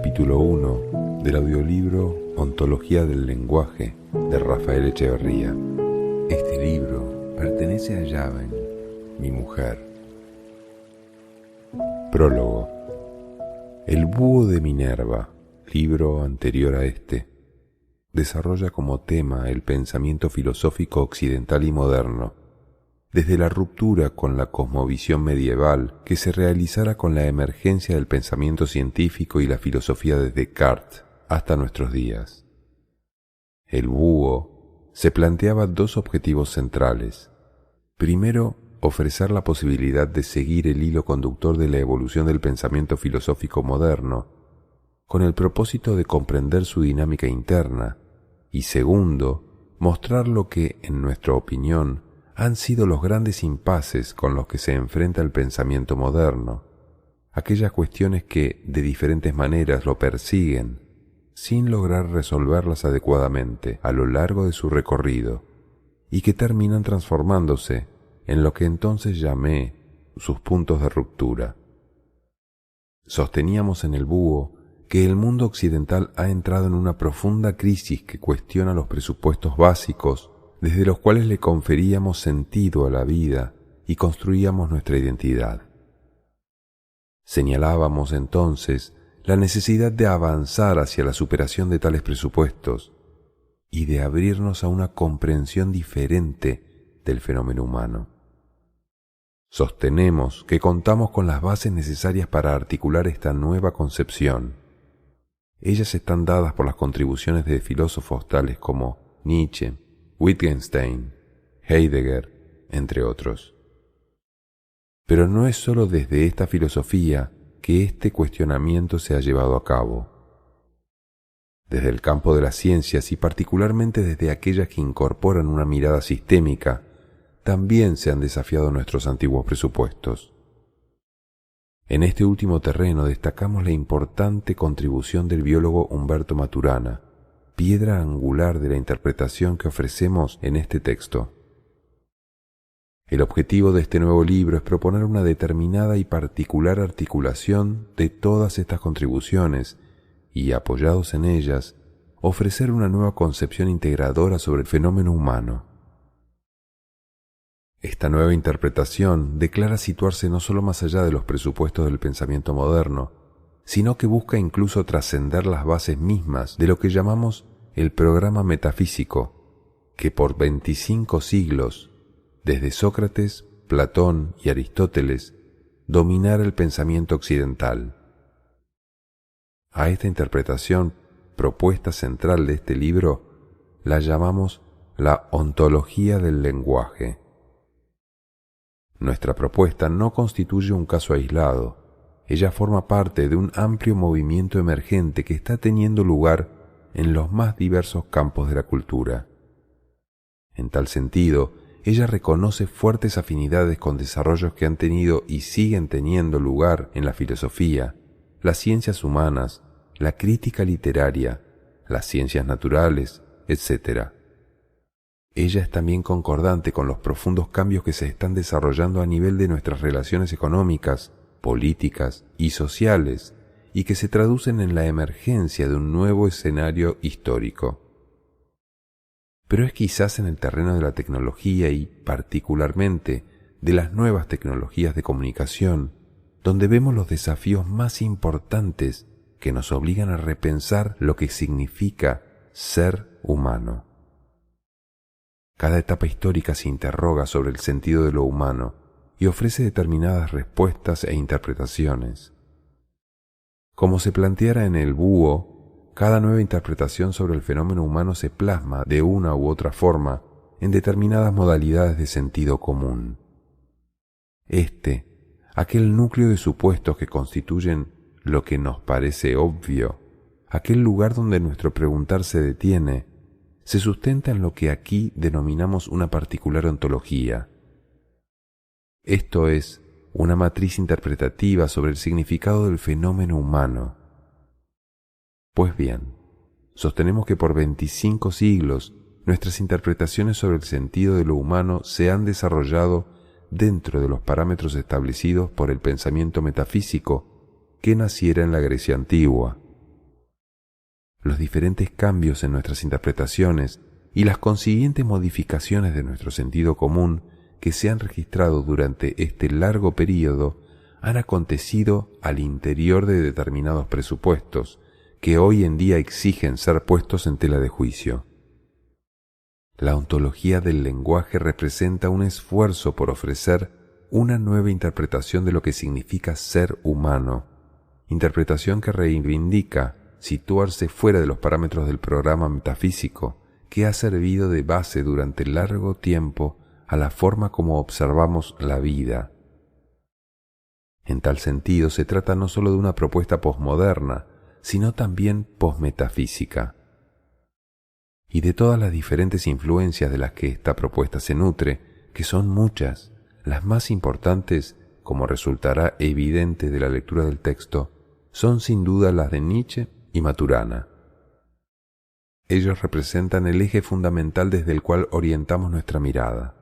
capítulo 1 del audiolibro Ontología del lenguaje de Rafael Echeverría. Este libro pertenece a Yaven, mi mujer. Prólogo. El búho de Minerva, libro anterior a este, desarrolla como tema el pensamiento filosófico occidental y moderno, desde la ruptura con la cosmovisión medieval que se realizara con la emergencia del pensamiento científico y la filosofía de Descartes hasta nuestros días. El búho se planteaba dos objetivos centrales. Primero, ofrecer la posibilidad de seguir el hilo conductor de la evolución del pensamiento filosófico moderno, con el propósito de comprender su dinámica interna, y segundo, mostrar lo que, en nuestra opinión, han sido los grandes impases con los que se enfrenta el pensamiento moderno, aquellas cuestiones que, de diferentes maneras, lo persiguen, sin lograr resolverlas adecuadamente a lo largo de su recorrido, y que terminan transformándose en lo que entonces llamé sus puntos de ruptura. Sosteníamos en el búho que el mundo occidental ha entrado en una profunda crisis que cuestiona los presupuestos básicos desde los cuales le conferíamos sentido a la vida y construíamos nuestra identidad. Señalábamos entonces la necesidad de avanzar hacia la superación de tales presupuestos y de abrirnos a una comprensión diferente del fenómeno humano. Sostenemos que contamos con las bases necesarias para articular esta nueva concepción. Ellas están dadas por las contribuciones de filósofos tales como Nietzsche, Wittgenstein, Heidegger, entre otros. Pero no es sólo desde esta filosofía que este cuestionamiento se ha llevado a cabo. Desde el campo de las ciencias y particularmente desde aquellas que incorporan una mirada sistémica, también se han desafiado nuestros antiguos presupuestos. En este último terreno destacamos la importante contribución del biólogo Humberto Maturana, piedra angular de la interpretación que ofrecemos en este texto. El objetivo de este nuevo libro es proponer una determinada y particular articulación de todas estas contribuciones y, apoyados en ellas, ofrecer una nueva concepción integradora sobre el fenómeno humano. Esta nueva interpretación declara situarse no solo más allá de los presupuestos del pensamiento moderno, sino que busca incluso trascender las bases mismas de lo que llamamos el programa metafísico, que por 25 siglos, desde Sócrates, Platón y Aristóteles, dominara el pensamiento occidental. A esta interpretación, propuesta central de este libro, la llamamos la ontología del lenguaje. Nuestra propuesta no constituye un caso aislado. Ella forma parte de un amplio movimiento emergente que está teniendo lugar en los más diversos campos de la cultura. En tal sentido, ella reconoce fuertes afinidades con desarrollos que han tenido y siguen teniendo lugar en la filosofía, las ciencias humanas, la crítica literaria, las ciencias naturales, etc. Ella es también concordante con los profundos cambios que se están desarrollando a nivel de nuestras relaciones económicas, políticas y sociales, y que se traducen en la emergencia de un nuevo escenario histórico. Pero es quizás en el terreno de la tecnología y, particularmente, de las nuevas tecnologías de comunicación, donde vemos los desafíos más importantes que nos obligan a repensar lo que significa ser humano. Cada etapa histórica se interroga sobre el sentido de lo humano y ofrece determinadas respuestas e interpretaciones. Como se planteara en el búho, cada nueva interpretación sobre el fenómeno humano se plasma de una u otra forma en determinadas modalidades de sentido común. Aquel núcleo de supuestos que constituyen lo que nos parece obvio, aquel lugar donde nuestro preguntar se detiene, se sustenta en lo que aquí denominamos una particular ontología. Esto es, una matriz interpretativa sobre el significado del fenómeno humano. Pues bien, sostenemos que por 25 siglos nuestras interpretaciones sobre el sentido de lo humano se han desarrollado dentro de los parámetros establecidos por el pensamiento metafísico que naciera en la Grecia antigua. los diferentes cambios en nuestras interpretaciones y las consiguientes modificaciones de nuestro sentido común que se han registrado durante este largo período han acontecido al interior de determinados presupuestos que hoy en día exigen ser puestos en tela de juicio. La ontología del lenguaje representa un esfuerzo por ofrecer una nueva interpretación de lo que significa ser humano, interpretación que reivindica situarse fuera de los parámetros del programa metafísico que ha servido de base durante largo tiempo a la forma como observamos la vida. En tal sentido, se trata no solo de una propuesta posmoderna, sino también posmetafísica. Y de todas las diferentes influencias de las que esta propuesta se nutre, que son muchas, las más importantes, como resultará evidente de la lectura del texto, son sin duda las de Nietzsche y Maturana. Ellos representan el eje fundamental desde el cual orientamos nuestra mirada.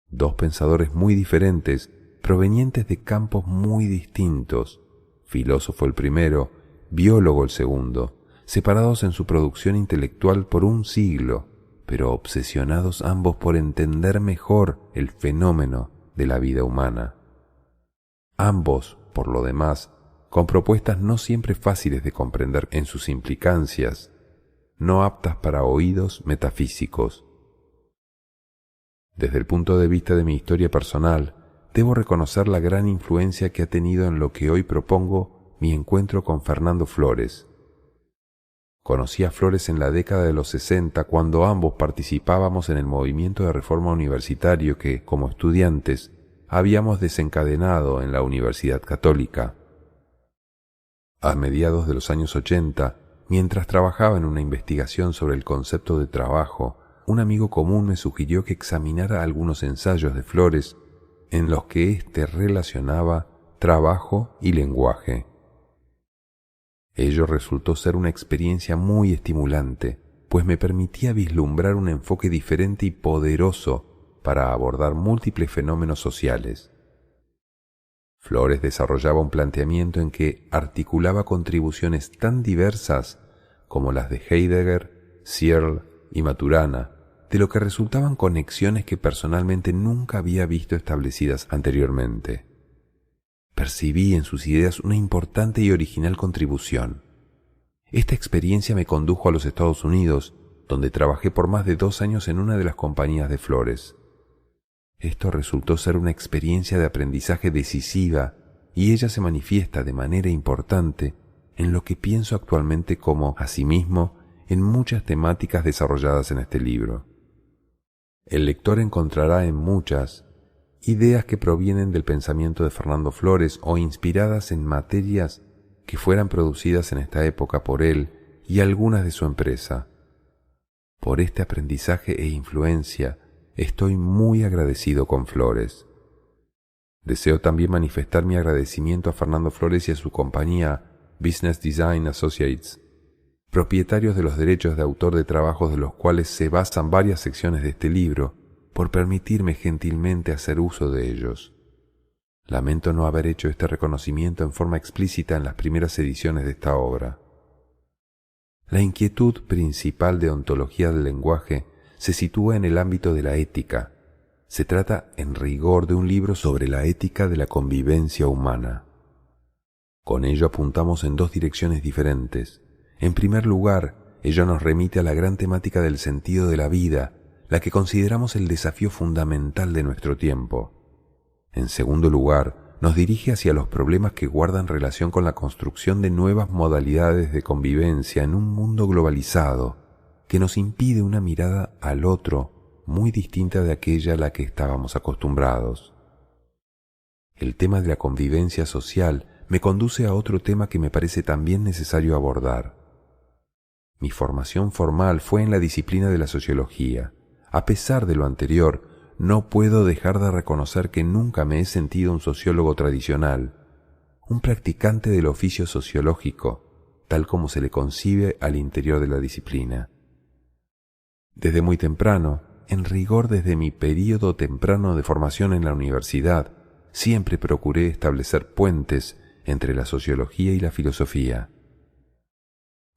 Dos pensadores muy diferentes, provenientes de campos muy distintos, filósofo el primero, biólogo el segundo, separados en su producción intelectual por un siglo, pero obsesionados ambos por entender mejor el fenómeno de la vida humana. Ambos, por lo demás, con propuestas no siempre fáciles de comprender en sus implicancias, no aptas para oídos metafísicos. Desde el punto de vista de mi historia personal, debo reconocer la gran influencia que ha tenido en lo que hoy propongo mi encuentro con Fernando Flores. Conocí a Flores en la década de los 60 cuando ambos participábamos en el movimiento de reforma universitario que, como estudiantes, habíamos desencadenado en la Universidad Católica. A mediados de los años 80, mientras trabajaba en una investigación sobre el concepto de trabajo, un amigo común me sugirió que examinara algunos ensayos de Flores en los que éste relacionaba trabajo y lenguaje. Ello resultó ser una experiencia muy estimulante, pues me permitía vislumbrar un enfoque diferente y poderoso para abordar múltiples fenómenos sociales. Flores desarrollaba un planteamiento en que articulaba contribuciones tan diversas como las de Heidegger, Searle y Maturana, de lo que resultaban conexiones que personalmente nunca había visto establecidas anteriormente. Percibí en sus ideas una importante y original contribución. Esta experiencia me condujo a los Estados Unidos, donde trabajé por más de 2 años en una de las compañías de Flores. Esto resultó ser una experiencia de aprendizaje decisiva y ella se manifiesta de manera importante en lo que pienso actualmente como, asimismo, en muchas temáticas desarrolladas en este libro. El lector encontrará en muchas ideas que provienen del pensamiento de Fernando Flores o inspiradas en materias que fueran producidas en esta época por él y algunas de su empresa. Por este aprendizaje e influencia estoy muy agradecido con Flores. Deseo también manifestar mi agradecimiento a Fernando Flores y a su compañía Business Design Associates, propietarios de los derechos de autor de trabajos de los cuales se basan varias secciones de este libro, por permitirme gentilmente hacer uso de ellos. Lamento no haber hecho este reconocimiento en forma explícita en las primeras ediciones de esta obra. La inquietud principal de ontología del lenguaje se sitúa en el ámbito de la ética. Se trata, en rigor, de un libro sobre la ética de la convivencia humana. Con ello apuntamos en 2 direcciones diferentes. En primer lugar, ello nos remite a la gran temática del sentido de la vida, la que consideramos el desafío fundamental de nuestro tiempo. En segundo lugar, nos dirige hacia los problemas que guardan relación con la construcción de nuevas modalidades de convivencia en un mundo globalizado que nos impide una mirada al otro muy distinta de aquella a la que estábamos acostumbrados. El tema de la convivencia social me conduce a otro tema que me parece también necesario abordar. Mi formación formal fue en la disciplina de la sociología. A pesar de lo anterior, no puedo dejar de reconocer que nunca me he sentido un sociólogo tradicional, un practicante del oficio sociológico, tal como se le concibe al interior de la disciplina. Desde muy temprano, en rigor desde mi período temprano de formación en la universidad, siempre procuré establecer puentes entre la sociología y la filosofía.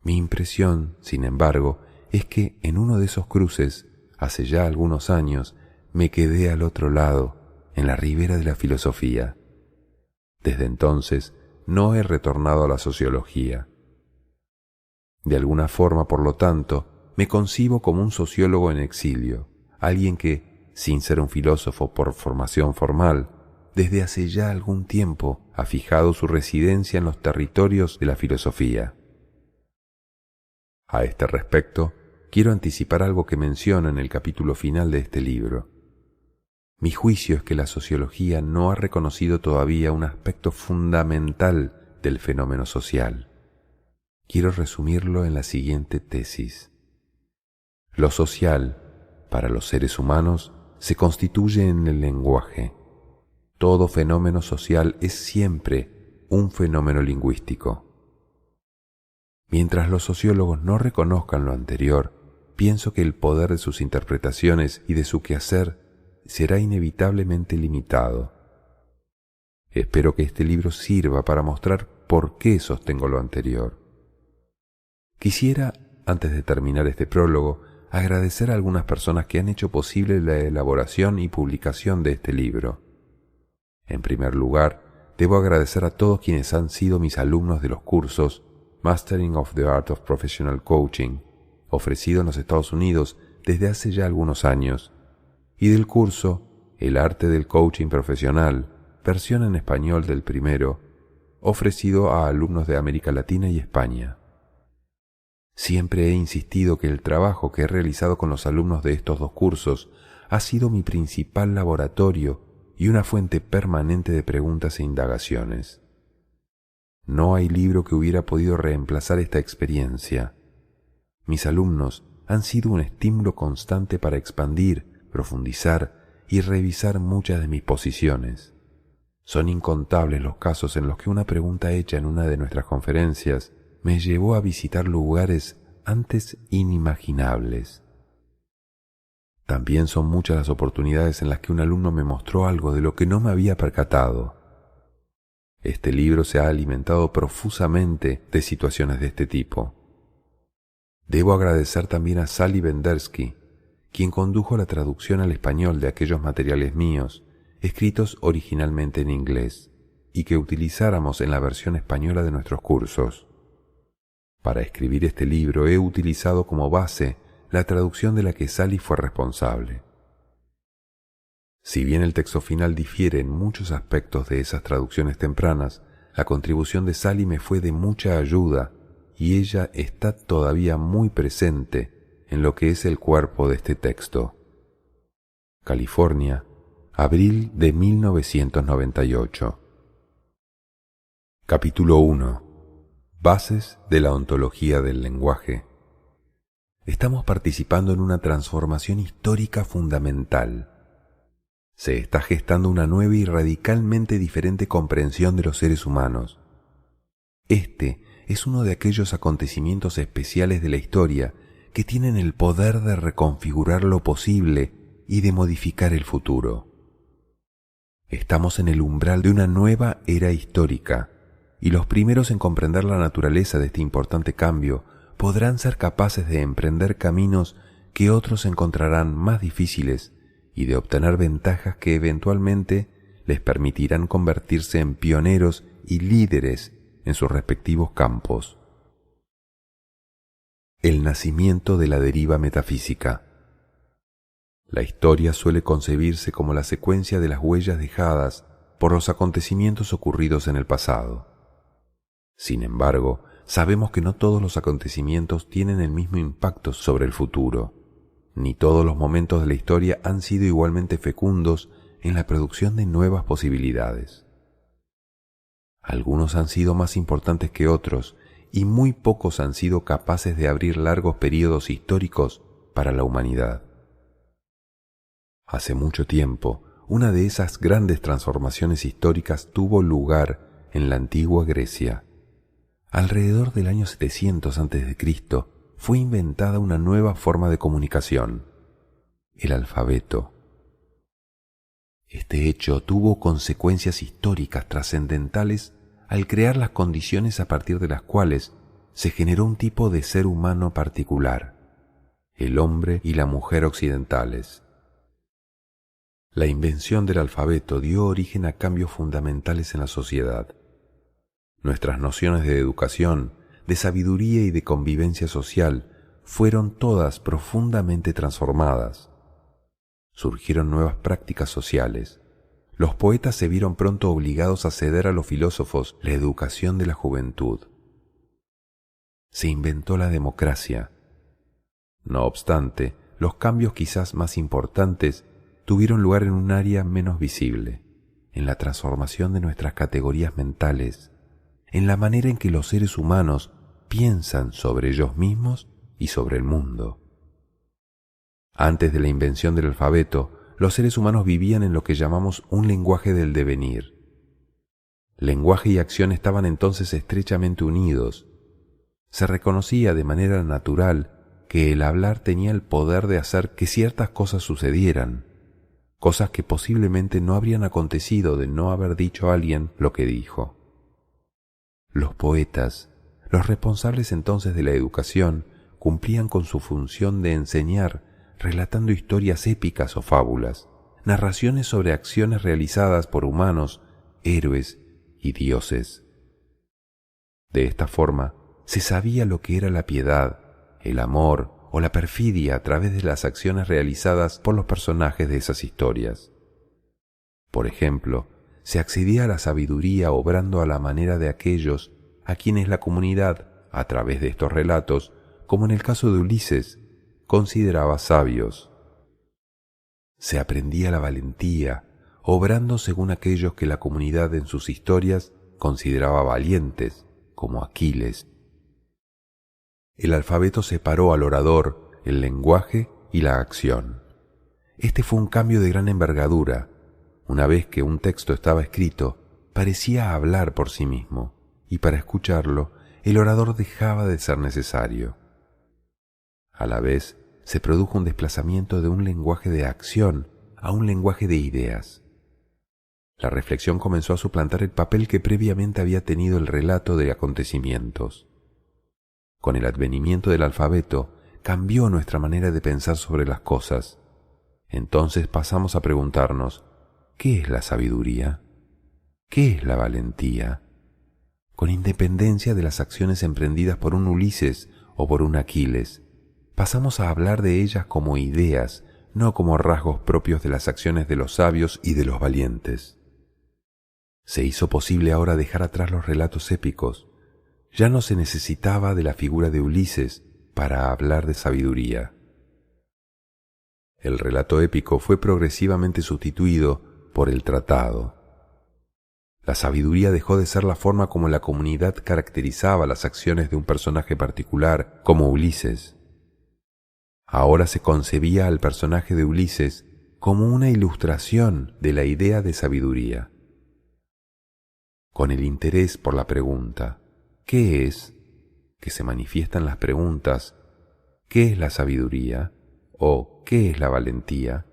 Mi impresión, sin embargo, es que en uno de esos cruces, hace ya algunos años, me quedé al otro lado, en la ribera de la filosofía. Desde entonces no he retornado a la sociología. De alguna forma, por lo tanto, me concibo como un sociólogo en exilio, alguien que, sin ser un filósofo por formación formal, desde hace ya algún tiempo ha fijado su residencia en los territorios de la filosofía. A este respecto, quiero anticipar algo que menciono en el capítulo final de este libro. Mi juicio es que la sociología no ha reconocido todavía un aspecto fundamental del fenómeno social. Quiero resumirlo en la siguiente tesis. Lo social, para los seres humanos, se constituye en el lenguaje. Todo fenómeno social es siempre un fenómeno lingüístico. Mientras los sociólogos no reconozcan lo anterior, pienso que el poder de sus interpretaciones y de su quehacer será inevitablemente limitado. Espero que este libro sirva para mostrar por qué sostengo lo anterior. Quisiera, antes de terminar este prólogo, agradecer a algunas personas que han hecho posible la elaboración y publicación de este libro. En primer lugar, debo agradecer a todos quienes han sido mis alumnos de los cursos Mastering of the Art of Professional Coaching, ofrecido en los Estados Unidos desde hace ya algunos años, y del curso El Arte del Coaching Profesional, versión en español del primero, ofrecido a alumnos de América Latina y España. Siempre he insistido que el trabajo que he realizado con los alumnos de estos dos cursos ha sido mi principal laboratorio y una fuente permanente de preguntas e indagaciones. No hay libro que hubiera podido reemplazar esta experiencia. Mis alumnos han sido un estímulo constante para expandir, profundizar y revisar muchas de mis posiciones. Son incontables los casos en los que una pregunta hecha en una de nuestras conferencias me llevó a visitar lugares antes inimaginables. También son muchas las oportunidades en las que un alumno me mostró algo de lo que no me había percatado. Este libro se ha alimentado profusamente de situaciones de este tipo. Debo agradecer también a Sally Bendersky, quien condujo la traducción al español de aquellos materiales míos, escritos originalmente en inglés, y que utilizáramos en la versión española de nuestros cursos. Para escribir este libro he utilizado como base la traducción de la que Sally fue responsable. Si bien el texto final difiere en muchos aspectos de esas traducciones tempranas, la contribución de Sally me fue de mucha ayuda y ella está todavía muy presente en lo que es el cuerpo de este texto. California, abril de 1998. Capítulo 1. Bases de la ontología del lenguaje. Estamos participando en una transformación histórica fundamental. Se está gestando una nueva y radicalmente diferente comprensión de los seres humanos. Este es uno de aquellos acontecimientos especiales de la historia que tienen el poder de reconfigurar lo posible y de modificar el futuro. Estamos en el umbral de una nueva era histórica, y los primeros en comprender la naturaleza de este importante cambio podrán ser capaces de emprender caminos que otros encontrarán más difíciles y de obtener ventajas que eventualmente les permitirán convertirse en pioneros y líderes en sus respectivos campos. El nacimiento de la deriva metafísica. La historia suele concebirse como la secuencia de las huellas dejadas por los acontecimientos ocurridos en el pasado. Sin embargo, sabemos que no todos los acontecimientos tienen el mismo impacto sobre el futuro, ni todos los momentos de la historia han sido igualmente fecundos en la producción de nuevas posibilidades. Algunos han sido más importantes que otros, y muy pocos han sido capaces de abrir largos períodos históricos para la humanidad. Hace mucho tiempo, una de esas grandes transformaciones históricas tuvo lugar en la antigua Grecia. Alrededor del año 700 a.C., fue inventada una nueva forma de comunicación, el alfabeto. Este hecho tuvo consecuencias históricas trascendentales al crear las condiciones a partir de las cuales se generó un tipo de ser humano particular, el hombre y la mujer occidentales. La invención del alfabeto dio origen a cambios fundamentales en la sociedad. Nuestras nociones de educación, de sabiduría y de convivencia social fueron todas profundamente transformadas. Surgieron nuevas prácticas sociales. Los poetas se vieron pronto obligados a ceder a los filósofos la educación de la juventud. Se inventó la democracia. No obstante, los cambios quizás más importantes tuvieron lugar en un área menos visible, en la transformación de nuestras categorías mentales, en la manera en que los seres humanos piensan sobre ellos mismos y sobre el mundo. Antes de la invención del alfabeto, los seres humanos vivían en lo que llamamos un lenguaje del devenir. Lenguaje y acción estaban entonces estrechamente unidos. Se reconocía de manera natural que el hablar tenía el poder de hacer que ciertas cosas sucedieran, cosas que posiblemente no habrían acontecido de no haber dicho a alguien lo que dijo. Los poetas, los responsables entonces de la educación, cumplían con su función de enseñar, relatando historias épicas o fábulas, narraciones sobre acciones realizadas por humanos, héroes y dioses. De esta forma, se sabía lo que era la piedad, el amor o la perfidia a través de las acciones realizadas por los personajes de esas historias. Por ejemplo, se accedía a la sabiduría obrando a la manera de aquellos a quienes la comunidad, a través de estos relatos, como en el caso de Ulises, consideraba sabios. Se aprendía la valentía, obrando según aquellos que la comunidad en sus historias consideraba valientes, como Aquiles. El alfabeto separó al orador, el lenguaje y la acción. Este fue un cambio de gran envergadura. Una vez que un texto estaba escrito, parecía hablar por sí mismo, y para escucharlo, el orador dejaba de ser necesario. A la vez, se produjo un desplazamiento de un lenguaje de acción a un lenguaje de ideas. La reflexión comenzó a suplantar el papel que previamente había tenido el relato de acontecimientos. Con el advenimiento del alfabeto, cambió nuestra manera de pensar sobre las cosas. Entonces pasamos a preguntarnos, ¿qué es la sabiduría? ¿Qué es la valentía? Con independencia de las acciones emprendidas por un Ulises o por un Aquiles, pasamos a hablar de ellas como ideas, no como rasgos propios de las acciones de los sabios y de los valientes. Se hizo posible ahora dejar atrás los relatos épicos. Ya no se necesitaba de la figura de Ulises para hablar de sabiduría. El relato épico fue progresivamente sustituido por el tratado. La sabiduría dejó de ser la forma como la comunidad caracterizaba las acciones de un personaje particular, como Ulises. Ahora se concebía al personaje de Ulises como una ilustración de la idea de sabiduría. Con el interés por la pregunta, ¿qué es?, que se manifiestan las preguntas, ¿qué es la sabiduría?, o ¿qué es la valentía?,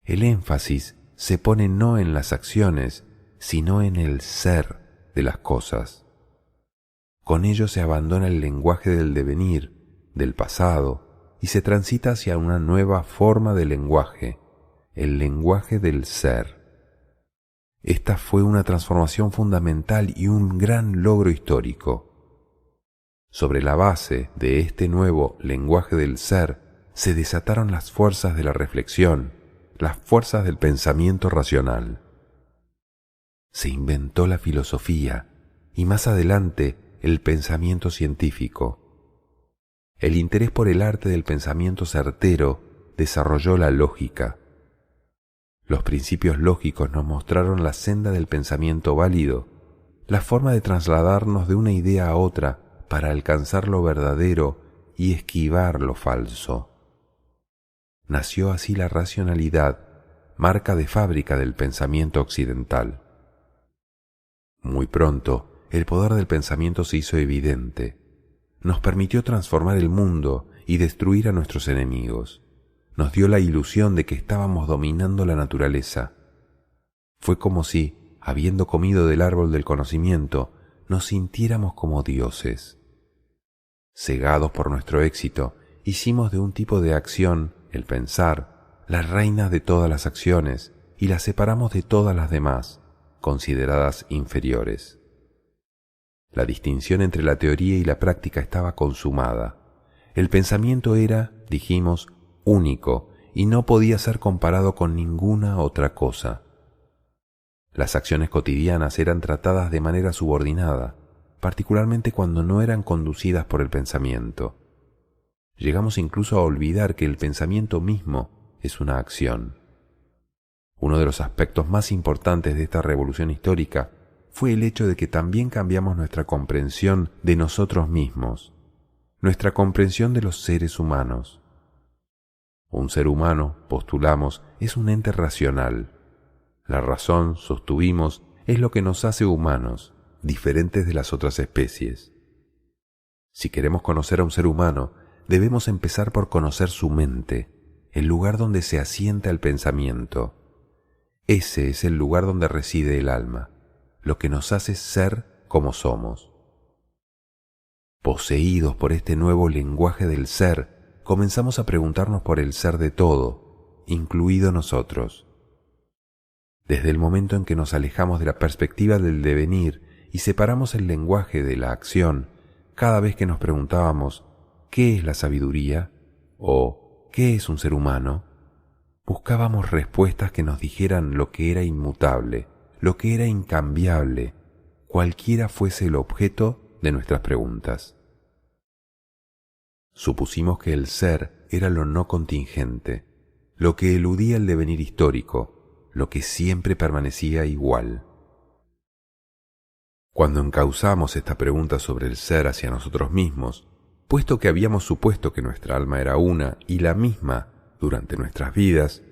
el énfasis se pone no en las acciones, sino en el ser de las cosas. Con ello se abandona el lenguaje del devenir, del pasado, y se transita hacia una nueva forma de lenguaje, el lenguaje del ser. Esta fue una transformación fundamental y un gran logro histórico. Sobre la base de este nuevo lenguaje del ser se desataron las fuerzas de la reflexión, las fuerzas del pensamiento racional. Se inventó la filosofía y más adelante el pensamiento científico. El interés por el arte del pensamiento certero desarrolló la lógica. Los principios lógicos nos mostraron la senda del pensamiento válido, la forma de trasladarnos de una idea a otra para alcanzar lo verdadero y esquivar lo falso. Nació así la racionalidad, marca de fábrica del pensamiento occidental. Muy pronto, el poder del pensamiento se hizo evidente. Nos permitió transformar el mundo y destruir a nuestros enemigos. Nos dio la ilusión de que estábamos dominando la naturaleza. Fue como si, habiendo comido del árbol del conocimiento, nos sintiéramos como dioses. Cegados por nuestro éxito, hicimos de un tipo de acción, el pensar, la reina de todas las acciones y la separamos de todas las demás, consideradas inferiores. La distinción entre la teoría y la práctica estaba consumada. El pensamiento era, dijimos, único y no podía ser comparado con ninguna otra cosa. Las acciones cotidianas eran tratadas de manera subordinada, particularmente cuando no eran conducidas por el pensamiento. Llegamos incluso a olvidar que el pensamiento mismo es una acción. Uno de los aspectos más importantes de esta revolución histórica fue el hecho de que también cambiamos nuestra comprensión de nosotros mismos, nuestra comprensión de los seres humanos. Un ser humano, postulamos, es un ente racional. La razón, sostuvimos, es lo que nos hace humanos, diferentes de las otras especies. Si queremos conocer a un ser humano, debemos empezar por conocer su mente, el lugar donde se asienta el pensamiento. Ese es el lugar donde reside el alma, lo que nos hace ser como somos. Poseídos por este nuevo lenguaje del ser, comenzamos a preguntarnos por el ser de todo, incluido nosotros. Desde el momento en que nos alejamos de la perspectiva del devenir y separamos el lenguaje de la acción, cada vez que nos preguntábamos ¿qué es la sabiduría? O ¿qué es un ser humano?, buscábamos respuestas que nos dijeran lo que era inmutable, lo que era incambiable, cualquiera fuese el objeto de nuestras preguntas. Supusimos que el ser era lo no contingente, lo que eludía el devenir histórico, lo que siempre permanecía igual. Cuando encauzamos esta pregunta sobre el ser hacia nosotros mismos, puesto que habíamos supuesto que nuestra alma era una y la misma durante nuestras vidas,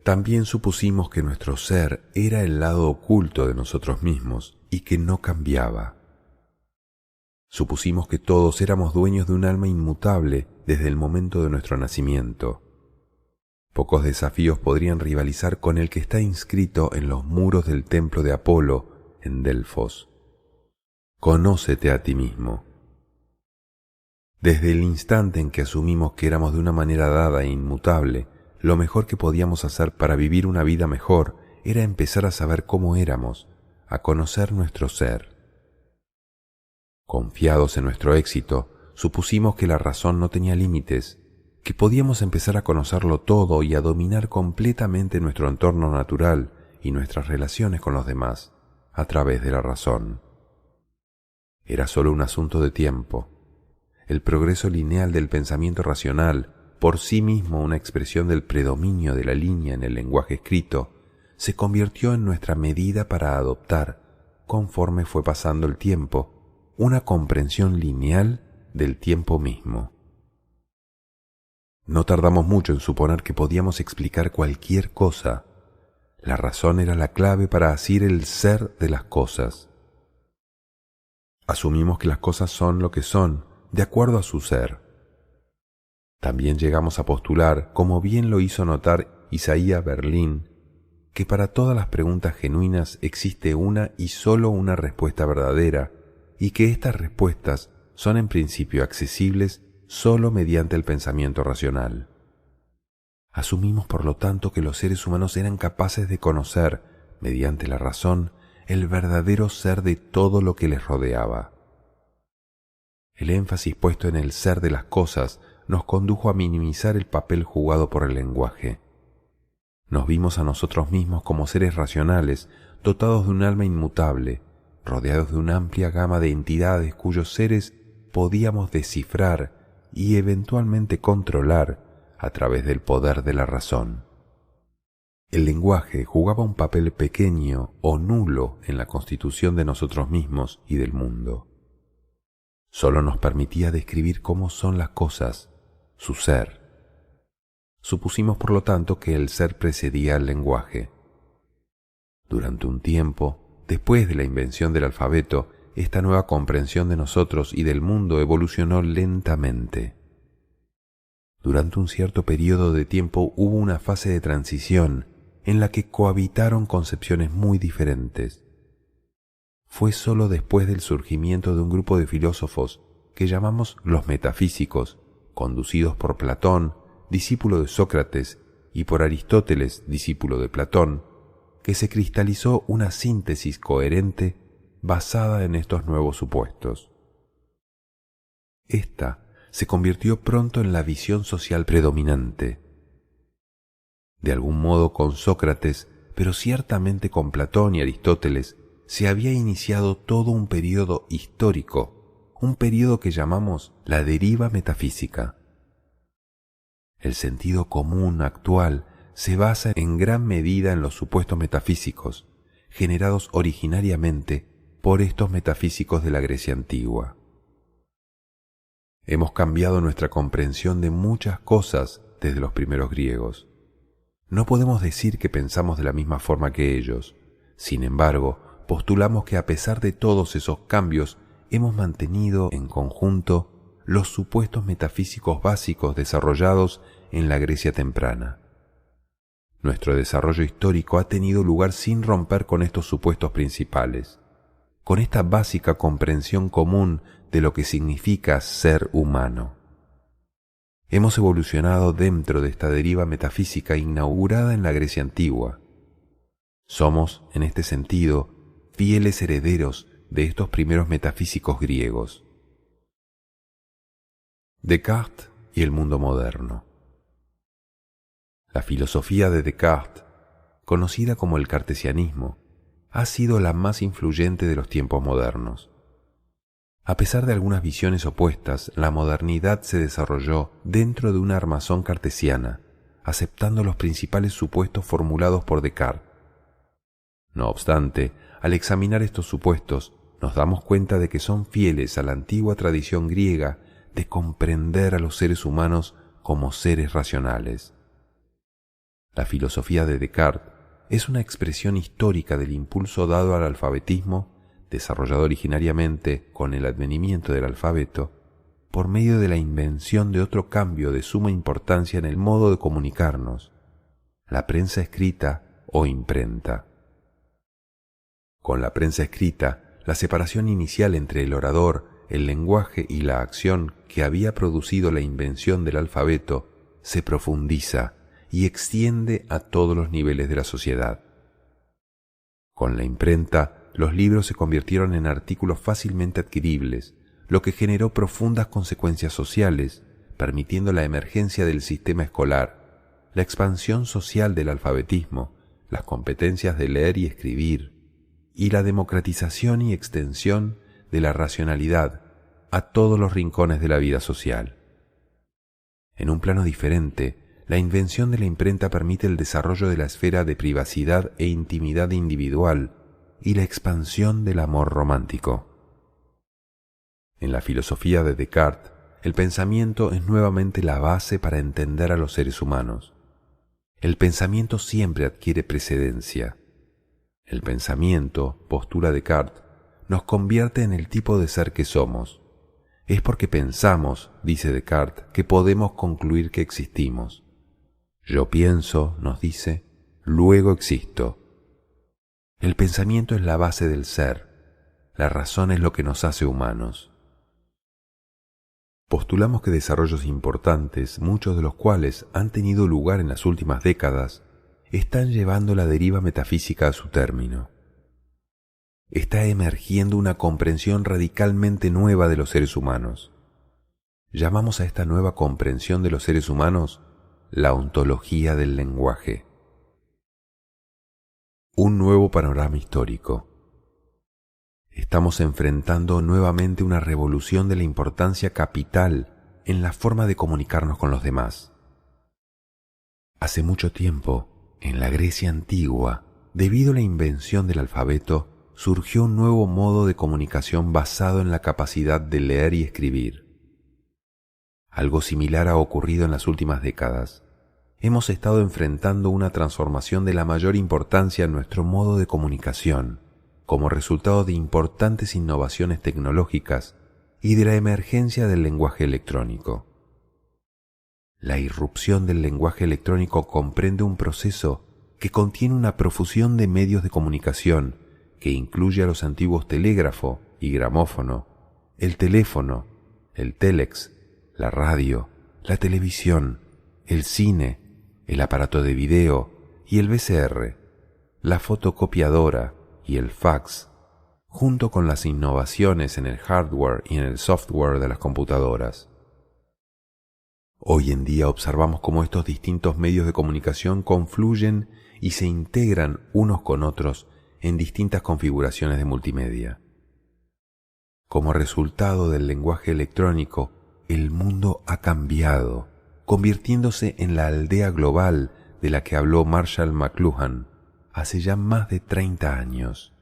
también supusimos que nuestro ser era el lado oculto de nosotros mismos y que no cambiaba. Supusimos que todos éramos dueños de un alma inmutable desde el momento de nuestro nacimiento. Pocos desafíos podrían rivalizar con el que está inscrito en los muros del templo de Apolo en Delfos. Conócete a ti mismo. Desde el instante en que asumimos que éramos de una manera dada e inmutable, lo mejor que podíamos hacer para vivir una vida mejor era empezar a saber cómo éramos, a conocer nuestro ser. Confiados en nuestro éxito, supusimos que la razón no tenía límites, que podíamos empezar a conocerlo todo y a dominar completamente nuestro entorno natural y nuestras relaciones con los demás a través de la razón. Era solo un asunto de tiempo. El progreso lineal del pensamiento racional, por sí mismo una expresión del predominio de la línea en el lenguaje escrito, se convirtió en nuestra medida para adoptar, conforme fue pasando el tiempo, una comprensión lineal del tiempo mismo. No tardamos mucho en suponer que podíamos explicar cualquier cosa. La razón era la clave para asir el ser de las cosas. Asumimos que las cosas son lo que son, de acuerdo a su ser. También llegamos a postular, como bien lo hizo notar Isaiah Berlin, que para todas las preguntas genuinas existe una y solo una respuesta verdadera, y que estas respuestas son en principio accesibles solo mediante el pensamiento racional. Asumimos por lo tanto que los seres humanos eran capaces de conocer, mediante la razón, el verdadero ser de todo lo que les rodeaba. El énfasis puesto en el ser de las cosas nos condujo a minimizar el papel jugado por el lenguaje. Nos vimos a nosotros mismos como seres racionales, dotados de un alma inmutable, rodeados de una amplia gama de entidades cuyos seres podíamos descifrar y eventualmente controlar a través del poder de la razón. El lenguaje jugaba un papel pequeño o nulo en la constitución de nosotros mismos y del mundo. Solo nos permitía describir cómo son las cosas, su ser. Supusimos, por lo tanto, que el ser precedía al lenguaje. Durante un tiempo, después de la invención del alfabeto, esta nueva comprensión de nosotros y del mundo evolucionó lentamente. Durante un cierto periodo de tiempo hubo una fase de transición en la que cohabitaron concepciones muy diferentes. Fue solo después del surgimiento de un grupo de filósofos que llamamos los metafísicos, conducidos por Platón, discípulo de Sócrates, y por Aristóteles, discípulo de Platón, que se cristalizó una síntesis coherente basada en estos nuevos supuestos. Esta se convirtió pronto en la visión social predominante. De algún modo con Sócrates, pero ciertamente con Platón y Aristóteles, se había iniciado todo un período histórico, un período que llamamos la deriva metafísica. El sentido común actual se basa en gran medida en los supuestos metafísicos, generados originariamente por estos metafísicos de la Grecia antigua. Hemos cambiado nuestra comprensión de muchas cosas desde los primeros griegos. No podemos decir que pensamos de la misma forma que ellos. Sin embargo, postulamos que a pesar de todos esos cambios, hemos mantenido en conjunto los supuestos metafísicos básicos desarrollados en la Grecia temprana. Nuestro desarrollo histórico ha tenido lugar sin romper con estos supuestos principales, con esta básica comprensión común de lo que significa ser humano. Hemos evolucionado dentro de esta deriva metafísica inaugurada en la Grecia antigua. Somos, en este sentido, fieles herederos de estos primeros metafísicos griegos. Descartes y el mundo moderno. La filosofía de Descartes, conocida como el cartesianismo, ha sido la más influyente de los tiempos modernos. A pesar de algunas visiones opuestas, la modernidad se desarrolló dentro de una armazón cartesiana, aceptando los principales supuestos formulados por Descartes. No obstante, al examinar estos supuestos, nos damos cuenta de que son fieles a la antigua tradición griega de comprender a los seres humanos como seres racionales. La filosofía de Descartes es una expresión histórica del impulso dado al alfabetismo, desarrollado originariamente con el advenimiento del alfabeto, por medio de la invención de otro cambio de suma importancia en el modo de comunicarnos, la prensa escrita o imprenta. Con la prensa escrita, la separación inicial entre el orador, el lenguaje y la acción que había producido la invención del alfabeto se profundiza y extiende a todos los niveles de la sociedad. Con la imprenta, los libros se convirtieron en artículos fácilmente adquiribles, lo que generó profundas consecuencias sociales, permitiendo la emergencia del sistema escolar, la expansión social del alfabetismo, las competencias de leer y escribir, y la democratización y extensión de la racionalidad a todos los rincones de la vida social. En un plano diferente, la invención de la imprenta permite el desarrollo de la esfera de privacidad e intimidad individual y la expansión del amor romántico. En la filosofía de Descartes, el pensamiento es nuevamente la base para entender a los seres humanos. El pensamiento siempre adquiere precedencia. El pensamiento, postula Descartes, nos convierte en el tipo de ser que somos. Es porque pensamos, dice Descartes, que podemos concluir que existimos. Yo pienso, nos dice, luego existo. El pensamiento es la base del ser. La razón es lo que nos hace humanos. Postulamos que desarrollos importantes, muchos de los cuales han tenido lugar en las últimas décadas, están llevando la deriva metafísica a su término. Está emergiendo una comprensión radicalmente nueva de los seres humanos. Llamamos a esta nueva comprensión de los seres humanos la ontología del lenguaje. Un nuevo panorama histórico. Estamos enfrentando nuevamente una revolución de la importancia capital en la forma de comunicarnos con los demás. Hace mucho tiempo, en la Grecia antigua, debido a la invención del alfabeto, surgió un nuevo modo de comunicación basado en la capacidad de leer y escribir. Algo similar ha ocurrido en las últimas décadas. Hemos estado enfrentando una transformación de la mayor importancia en nuestro modo de comunicación, como resultado de importantes innovaciones tecnológicas y de la emergencia del lenguaje electrónico. La irrupción del lenguaje electrónico comprende un proceso que contiene una profusión de medios de comunicación que incluye a los antiguos telégrafo y gramófono, el teléfono, el télex, la radio, la televisión, el cine, el aparato de video y el VCR, la fotocopiadora y el fax, junto con las innovaciones en el hardware y en el software de las computadoras. Hoy en día observamos cómo estos distintos medios de comunicación confluyen y se integran unos con otros en distintas configuraciones de multimedia. Como resultado del lenguaje electrónico, el mundo ha cambiado, convirtiéndose en la aldea global de la que habló Marshall McLuhan hace ya más de 30 años.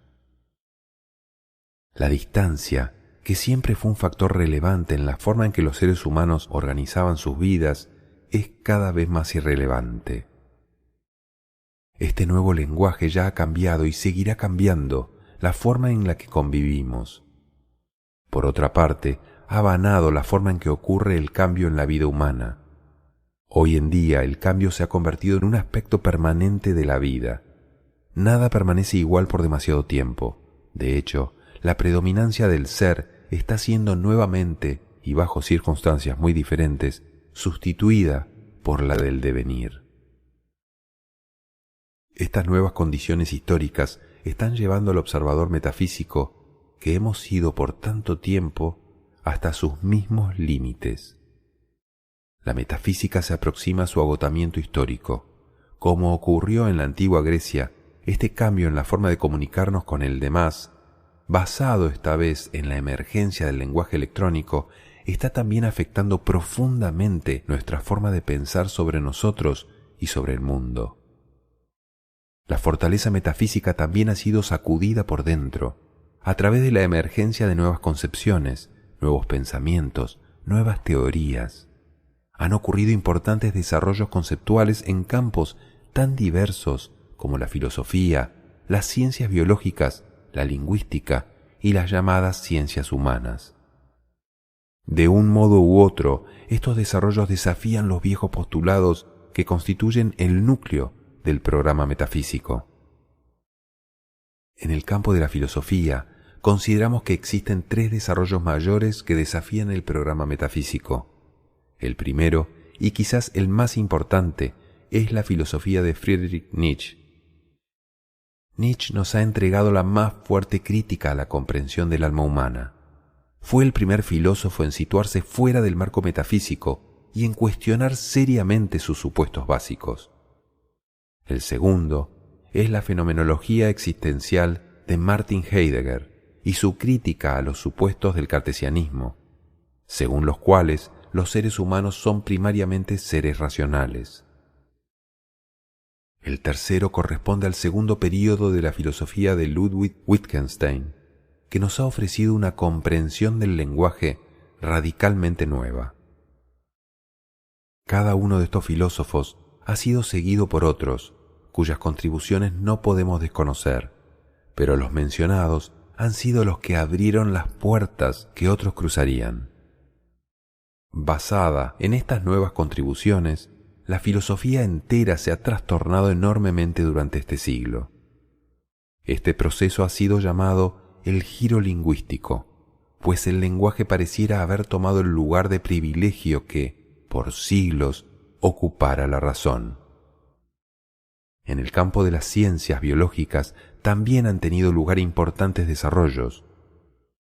La distancia, que siempre fue un factor relevante en la forma en que los seres humanos organizaban sus vidas, es cada vez más irrelevante. Este nuevo lenguaje ya ha cambiado y seguirá cambiando la forma en la que convivimos. Por otra parte, ha vanado la forma en que ocurre el cambio en la vida humana. Hoy en día el cambio se ha convertido en un aspecto permanente de la vida. Nada permanece igual por demasiado tiempo. De hecho, la predominancia del ser está siendo nuevamente, y bajo circunstancias muy diferentes, sustituida por la del devenir. Estas nuevas condiciones históricas están llevando al observador metafísico, que hemos sido por tanto tiempo, hasta sus mismos límites. La metafísica se aproxima a su agotamiento histórico. Como ocurrió en la antigua Grecia, este cambio en la forma de comunicarnos con el demás, basado esta vez en la emergencia del lenguaje electrónico, está también afectando profundamente nuestra forma de pensar sobre nosotros y sobre el mundo. La fortaleza metafísica también ha sido sacudida por dentro, a través de la emergencia de nuevas concepciones, nuevos pensamientos, nuevas teorías. Han ocurrido importantes desarrollos conceptuales en campos tan diversos como la filosofía, las ciencias biológicas, la lingüística y las llamadas ciencias humanas. De un modo u otro, estos desarrollos desafían los viejos postulados que constituyen el núcleo del programa metafísico. En el campo de la filosofía, consideramos que existen 3 desarrollos mayores que desafían el programa metafísico. El primero, y quizás el más importante, es la filosofía de Friedrich Nietzsche. Nietzsche nos ha entregado la más fuerte crítica a la comprensión del alma humana. Fue el primer filósofo en situarse fuera del marco metafísico y en cuestionar seriamente sus supuestos básicos. El segundo es la fenomenología existencial de Martin Heidegger y su crítica a los supuestos del cartesianismo, según los cuales los seres humanos son primariamente seres racionales. El tercero corresponde al segundo período de la filosofía de Ludwig Wittgenstein, que nos ha ofrecido una comprensión del lenguaje radicalmente nueva. Cada uno de estos filósofos ha sido seguido por otros, cuyas contribuciones no podemos desconocer, pero los mencionados han sido los que abrieron las puertas que otros cruzarían. Basada en estas nuevas contribuciones, la filosofía entera se ha trastornado enormemente durante este siglo. Este proceso ha sido llamado el giro lingüístico, pues el lenguaje pareciera haber tomado el lugar de privilegio que, por siglos, ocupara la razón. En el campo de las ciencias biológicas también han tenido lugar importantes desarrollos.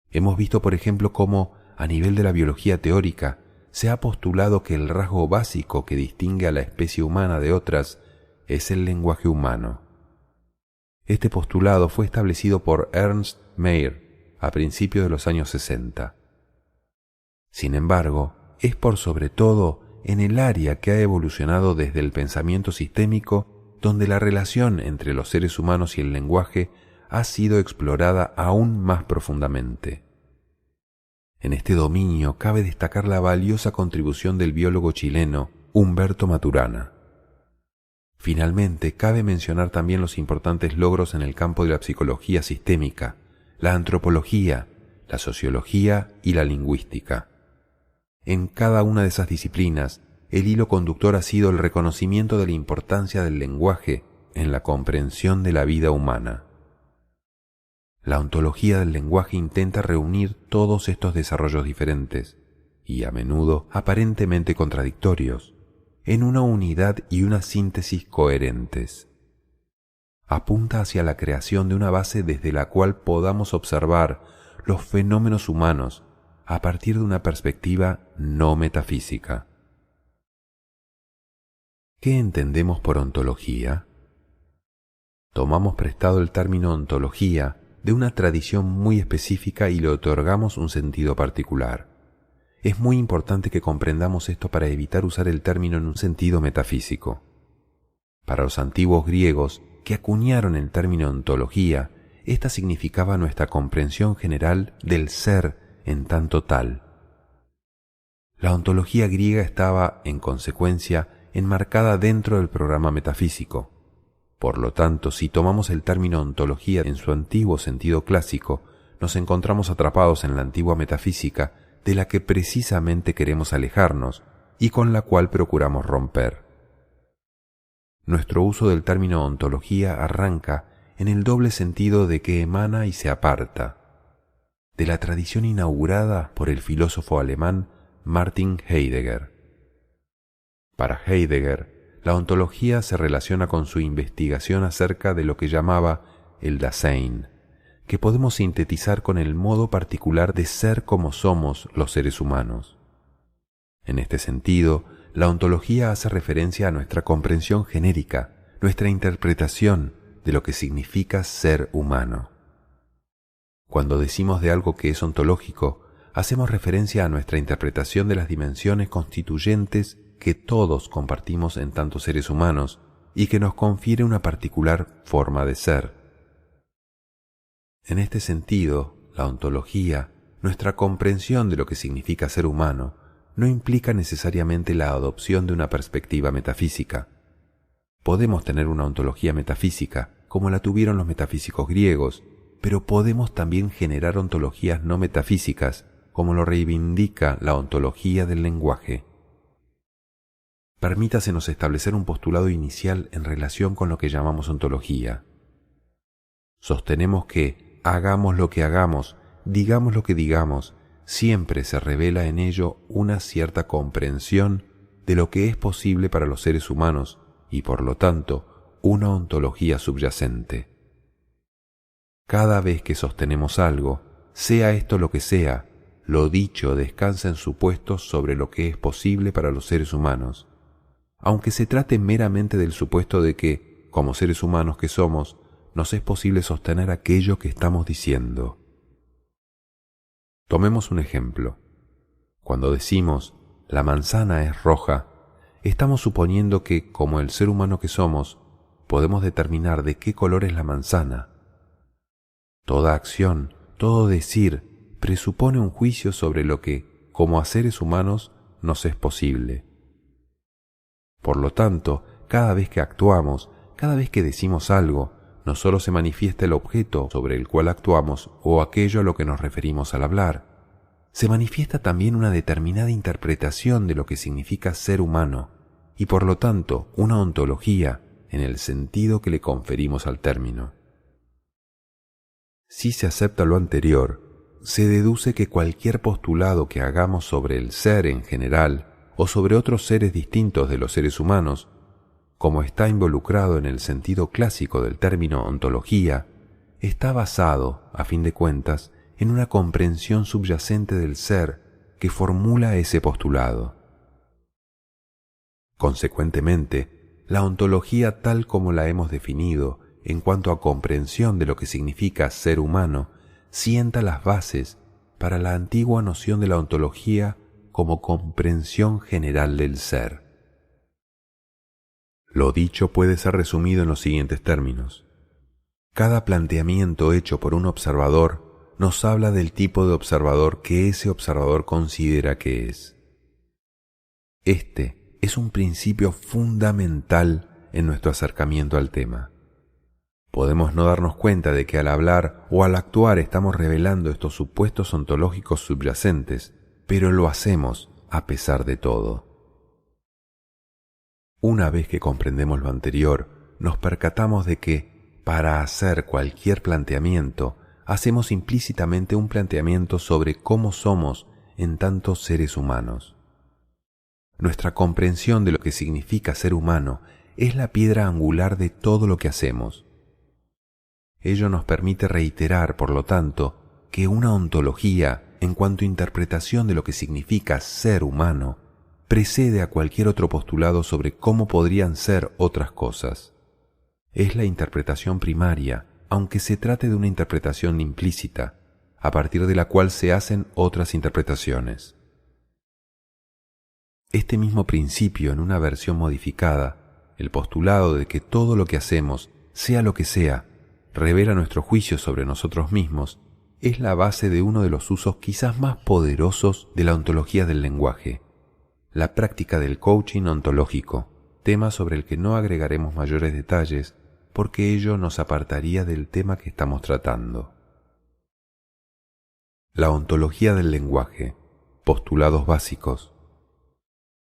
Hemos visto, por ejemplo, cómo, a nivel de la biología teórica, se ha postulado que el rasgo básico que distingue a la especie humana de otras es el lenguaje humano. Este postulado fue establecido por Ernst Mayr a principios de los años 60. Sin embargo, es por sobre todo en el área que ha evolucionado desde el pensamiento sistémico donde la relación entre los seres humanos y el lenguaje ha sido explorada aún más profundamente. En este dominio cabe destacar la valiosa contribución del biólogo chileno Humberto Maturana. Finalmente, cabe mencionar también los importantes logros en el campo de la psicología sistémica, la antropología, la sociología y la lingüística. En cada una de esas disciplinas, el hilo conductor ha sido el reconocimiento de la importancia del lenguaje en la comprensión de la vida humana. La ontología del lenguaje intenta reunir todos estos desarrollos diferentes y a menudo aparentemente contradictorios, en una unidad y una síntesis coherentes. Apunta hacia la creación de una base desde la cual podamos observar los fenómenos humanos a partir de una perspectiva no metafísica. ¿Qué entendemos por ontología? Tomamos prestado el término ontología de una tradición muy específica y le otorgamos un sentido particular. Es muy importante que comprendamos esto para evitar usar el término en un sentido metafísico. Para los antiguos griegos que acuñaron el término ontología, esta significaba nuestra comprensión general del ser en tanto tal. La ontología griega estaba, en consecuencia, enmarcada dentro del programa metafísico. Por lo tanto, si tomamos el término ontología en su antiguo sentido clásico, nos encontramos atrapados en la antigua metafísica de la que precisamente queremos alejarnos y con la cual procuramos romper. Nuestro uso del término ontología arranca en el doble sentido de que emana y se aparta de la tradición inaugurada por el filósofo alemán Martin Heidegger. Para Heidegger, la ontología se relaciona con su investigación acerca de lo que llamaba el Dasein, que podemos sintetizar con el modo particular de ser como somos los seres humanos. En este sentido, la ontología hace referencia a nuestra comprensión genérica, nuestra interpretación de lo que significa ser humano. Cuando decimos de algo que es ontológico, hacemos referencia a nuestra interpretación de las dimensiones constituyentes que todos compartimos en tantos seres humanos y que nos confiere una particular forma de ser. En este sentido, la ontología, nuestra comprensión de lo que significa ser humano, no implica necesariamente la adopción de una perspectiva metafísica. Podemos tener una ontología metafísica, como la tuvieron los metafísicos griegos, pero podemos también generar ontologías no metafísicas, como lo reivindica la ontología del lenguaje. Permítasenos establecer un postulado inicial en relación con lo que llamamos ontología. Sostenemos que, hagamos lo que hagamos, digamos lo que digamos, siempre se revela en ello una cierta comprensión de lo que es posible para los seres humanos y, por lo tanto, una ontología subyacente. Cada vez que sostenemos algo, sea esto lo que sea, lo dicho descansa en supuestos sobre lo que es posible para los seres humanos, aunque se trate meramente del supuesto de que, como seres humanos que somos, nos es posible sostener aquello que estamos diciendo. Tomemos un ejemplo. Cuando decimos la manzana es roja, estamos suponiendo que, como el ser humano que somos, podemos determinar de qué color es la manzana. Toda acción, todo decir, presupone un juicio sobre lo que, como a seres humanos, nos es posible. Por lo tanto, cada vez que actuamos, cada vez que decimos algo, no solo se manifiesta el objeto sobre el cual actuamos o aquello a lo que nos referimos al hablar, se manifiesta también una determinada interpretación de lo que significa ser humano y por lo tanto una ontología en el sentido que le conferimos al término. Si se acepta lo anterior, se deduce que cualquier postulado que hagamos sobre el ser en general o sobre otros seres distintos de los seres humanos, como está involucrado en el sentido clásico del término ontología, está basado, a fin de cuentas, en una comprensión subyacente del ser que formula ese postulado. Consecuentemente, la ontología tal como la hemos definido en cuanto a comprensión de lo que significa ser humano, sienta las bases para la antigua noción de la ontología como comprensión general del ser. Lo dicho puede ser resumido en los siguientes términos. Cada planteamiento hecho por un observador nos habla del tipo de observador que ese observador considera que es. Este es un principio fundamental en nuestro acercamiento al tema. Podemos no darnos cuenta de que al hablar o al actuar estamos revelando estos supuestos ontológicos subyacentes, pero lo hacemos a pesar de todo. Una vez que comprendemos lo anterior, nos percatamos de que, para hacer cualquier planteamiento, hacemos implícitamente un planteamiento sobre cómo somos en tanto seres humanos. Nuestra comprensión de lo que significa ser humano es la piedra angular de todo lo que hacemos. Ello nos permite reiterar, por lo tanto, que una ontología, en cuanto a interpretación de lo que significa ser humano, precede a cualquier otro postulado sobre cómo podrían ser otras cosas. Es la interpretación primaria, aunque se trate de una interpretación implícita, a partir de la cual se hacen otras interpretaciones. Este mismo principio, en una versión modificada, el postulado de que todo lo que hacemos, sea lo que sea, revela nuestro juicio sobre nosotros mismos, es la base de uno de los usos quizás más poderosos de la ontología del lenguaje, la práctica del coaching ontológico, tema sobre el que no agregaremos mayores detalles porque ello nos apartaría del tema que estamos tratando. La ontología del lenguaje, postulados básicos.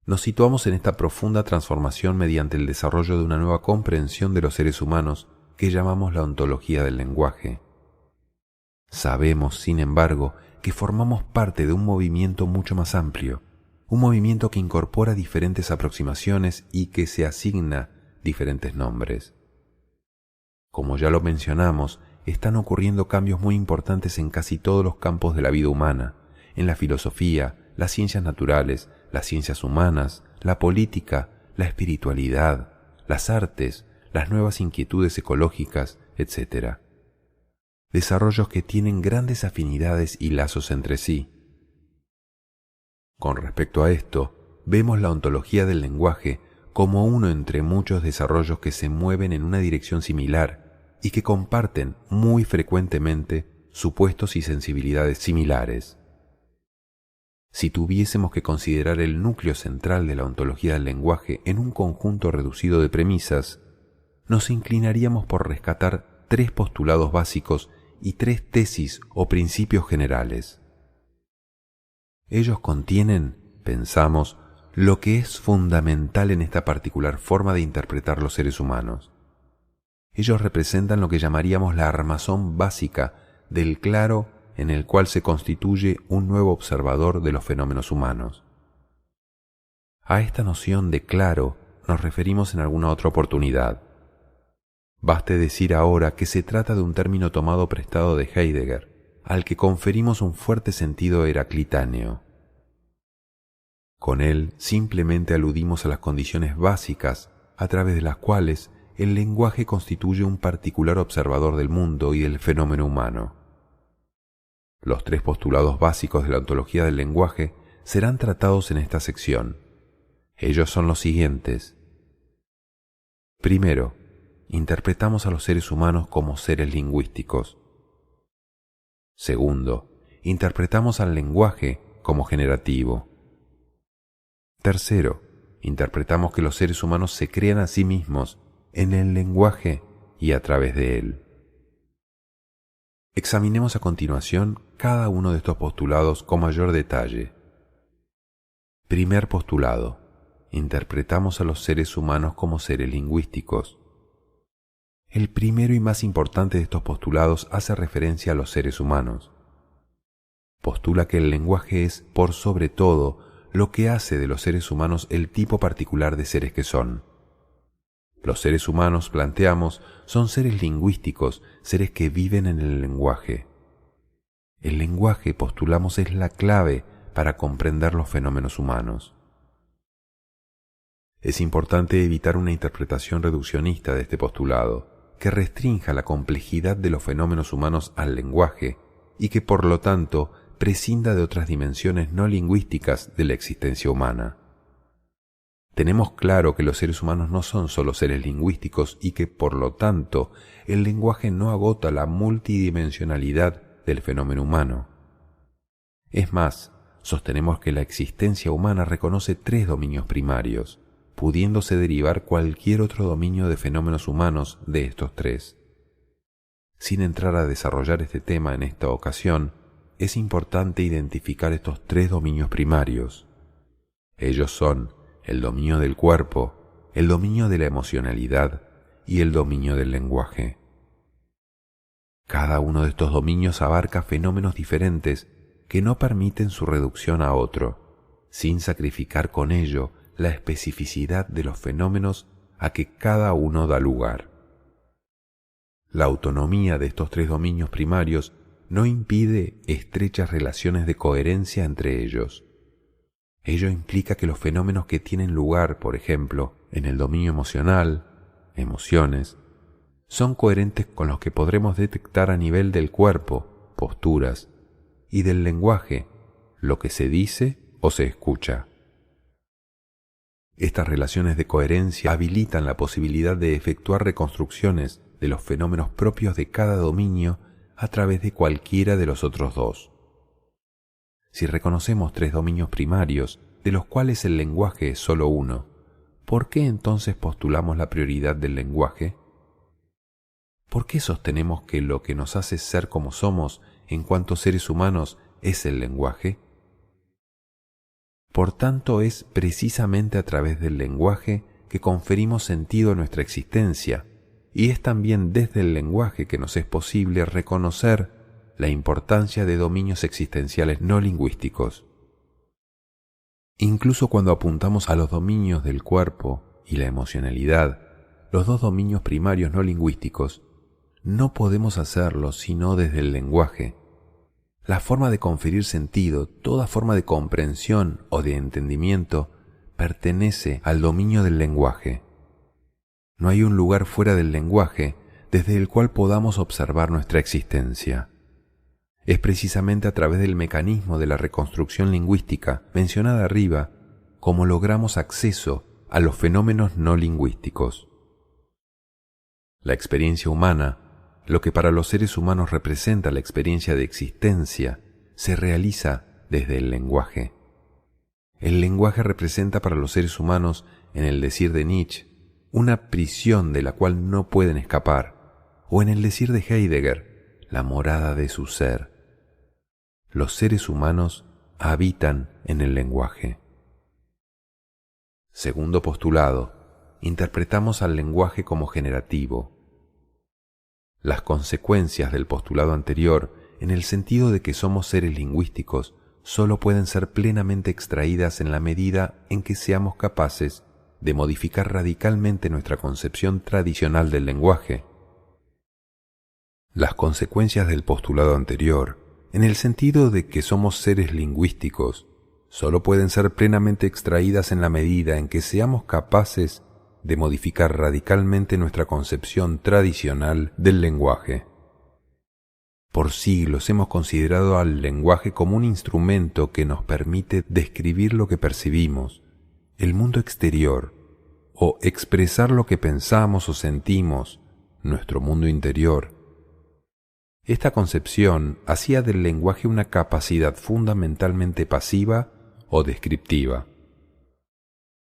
Nos situamos en esta profunda transformación mediante el desarrollo de una nueva comprensión de los seres humanos que llamamos la ontología del lenguaje. Sabemos, sin embargo, que formamos parte de un movimiento mucho más amplio, un movimiento que incorpora diferentes aproximaciones y que se asigna diferentes nombres. Como ya lo mencionamos, están ocurriendo cambios muy importantes en casi todos los campos de la vida humana, en la filosofía, las ciencias naturales, las ciencias humanas, la política, la espiritualidad, las artes, las nuevas inquietudes ecológicas, etc. Desarrollos que tienen grandes afinidades y lazos entre sí. Con respecto a esto, vemos la ontología del lenguaje como uno entre muchos desarrollos que se mueven en una dirección similar y que comparten muy frecuentemente supuestos y sensibilidades similares. Si tuviésemos que considerar el núcleo central de la ontología del lenguaje en un conjunto reducido de premisas, nos inclinaríamos por rescatar 3 postulados básicos y 3 tesis o principios generales. Ellos contienen, pensamos, lo que es fundamental en esta particular forma de interpretar los seres humanos. Ellos representan lo que llamaríamos la armazón básica del claro en el cual se constituye un nuevo observador de los fenómenos humanos. A esta noción de claro nos referimos en alguna otra oportunidad. Baste decir ahora que se trata de un término tomado prestado de Heidegger, al que conferimos un fuerte sentido heraclitáneo. Con él simplemente aludimos a las condiciones básicas a través de las cuales el lenguaje constituye un particular observador del mundo y del fenómeno humano. Los 3 postulados básicos de la ontología del lenguaje serán tratados en esta sección. Ellos son los siguientes. Primero, interpretamos a los seres humanos como seres lingüísticos. Segundo, interpretamos al lenguaje como generativo. Tercero, interpretamos que los seres humanos se crean a sí mismos en el lenguaje y a través de él. Examinemos a continuación cada uno de estos postulados con mayor detalle. Primer postulado. Interpretamos a los seres humanos como seres lingüísticos. El primero y más importante de estos postulados hace referencia a los seres humanos. Postula que el lenguaje es, por sobre todo, lo que hace de los seres humanos el tipo particular de seres que son. Los seres humanos, planteamos, son seres lingüísticos, seres que viven en el lenguaje. El lenguaje, postulamos, es la clave para comprender los fenómenos humanos. Es importante evitar una interpretación reduccionista de este postulado, que restrinja la complejidad de los fenómenos humanos al lenguaje y que, por lo tanto, prescinda de otras dimensiones no lingüísticas de la existencia humana. Tenemos claro que los seres humanos no son solo seres lingüísticos y que, por lo tanto, el lenguaje no agota la multidimensionalidad del fenómeno humano. Es más, sostenemos que la existencia humana reconoce 3 dominios primarios, pudiéndose derivar cualquier otro dominio de fenómenos humanos de estos 3. Sin entrar a desarrollar este tema en esta ocasión, es importante identificar estos 3 dominios primarios. Ellos son el dominio del cuerpo, el dominio de la emocionalidad y el dominio del lenguaje. Cada uno de estos dominios abarca fenómenos diferentes que no permiten su reducción a otro, sin sacrificar con ello la especificidad de los fenómenos a que cada uno da lugar. La autonomía de estos tres dominios primarios no impide estrechas relaciones de coherencia entre ellos. Ello implica que los fenómenos que tienen lugar, por ejemplo, en el dominio emocional, emociones, son coherentes con los que podremos detectar a nivel del cuerpo, posturas, y del lenguaje, lo que se dice o se escucha. Estas relaciones de coherencia habilitan la posibilidad de efectuar reconstrucciones de los fenómenos propios de cada dominio a través de cualquiera de los otros dos. Si reconocemos tres dominios primarios, de los cuales el lenguaje es solo uno, ¿por qué entonces postulamos la prioridad del lenguaje? ¿Por qué sostenemos que lo que nos hace ser como somos en cuanto seres humanos es el lenguaje? Por tanto, es precisamente a través del lenguaje que conferimos sentido a nuestra existencia, y es también desde el lenguaje que nos es posible reconocer la importancia de dominios existenciales no lingüísticos. Incluso cuando apuntamos a los dominios del cuerpo y la emocionalidad, los dos dominios primarios no lingüísticos, no podemos hacerlo sino desde el lenguaje. La forma de conferir sentido, toda forma de comprensión o de entendimiento, pertenece al dominio del lenguaje. No hay un lugar fuera del lenguaje desde el cual podamos observar nuestra existencia. Es precisamente a través del mecanismo de la reconstrucción lingüística mencionada arriba como logramos acceso a los fenómenos no lingüísticos. La experiencia humana, lo que para los seres humanos representa la experiencia de existencia, se realiza desde el lenguaje. El lenguaje representa para los seres humanos, en el decir de Nietzsche, una prisión de la cual no pueden escapar, o en el decir de Heidegger, la morada de su ser. Los seres humanos habitan en el lenguaje. Segundo postulado, interpretamos al lenguaje como generativo. Las consecuencias del postulado anterior, en el sentido de que somos seres lingüísticos, solo pueden ser plenamente extraídas en la medida en que seamos capaces de modificar radicalmente nuestra concepción tradicional del lenguaje. Las consecuencias del postulado anterior, en el sentido de que somos seres lingüísticos, solo pueden ser plenamente extraídas en la medida en que seamos capaces de modificar radicalmente nuestra concepción tradicional del lenguaje. Por siglos hemos considerado al lenguaje como un instrumento que nos permite describir lo que percibimos, el mundo exterior, o expresar lo que pensamos o sentimos, nuestro mundo interior. Esta concepción hacía del lenguaje una capacidad fundamentalmente pasiva o descriptiva.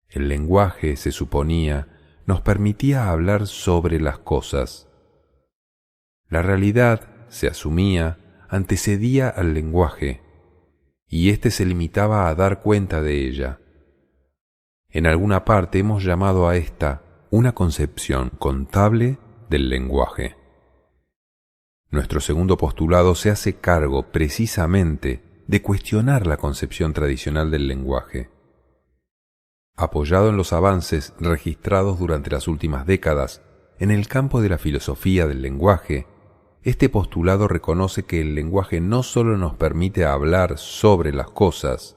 El lenguaje, se suponía, nos permitía hablar sobre las cosas. La realidad, se asumía, antecedía al lenguaje, y éste se limitaba a dar cuenta de ella. En alguna parte hemos llamado a esta una concepción contable del lenguaje. Nuestro segundo postulado se hace cargo precisamente de cuestionar la concepción tradicional del lenguaje. Apoyado en los avances registrados durante las últimas décadas en el campo de la filosofía del lenguaje, este postulado reconoce que el lenguaje no solo nos permite hablar sobre las cosas,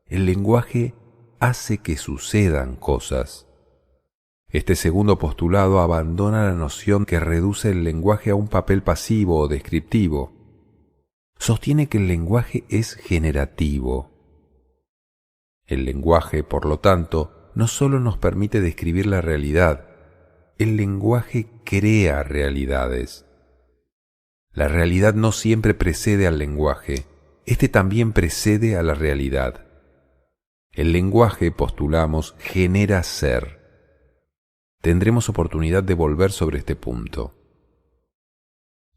el lenguaje hace que sucedan cosas. Este segundo postulado abandona la noción que reduce el lenguaje a un papel pasivo o descriptivo. Sostiene que el lenguaje es generativo. El lenguaje, por lo tanto, no solo nos permite describir la realidad, el lenguaje crea realidades. La realidad no siempre precede al lenguaje, este también precede a la realidad. El lenguaje, postulamos, genera ser. Tendremos oportunidad de volver sobre este punto.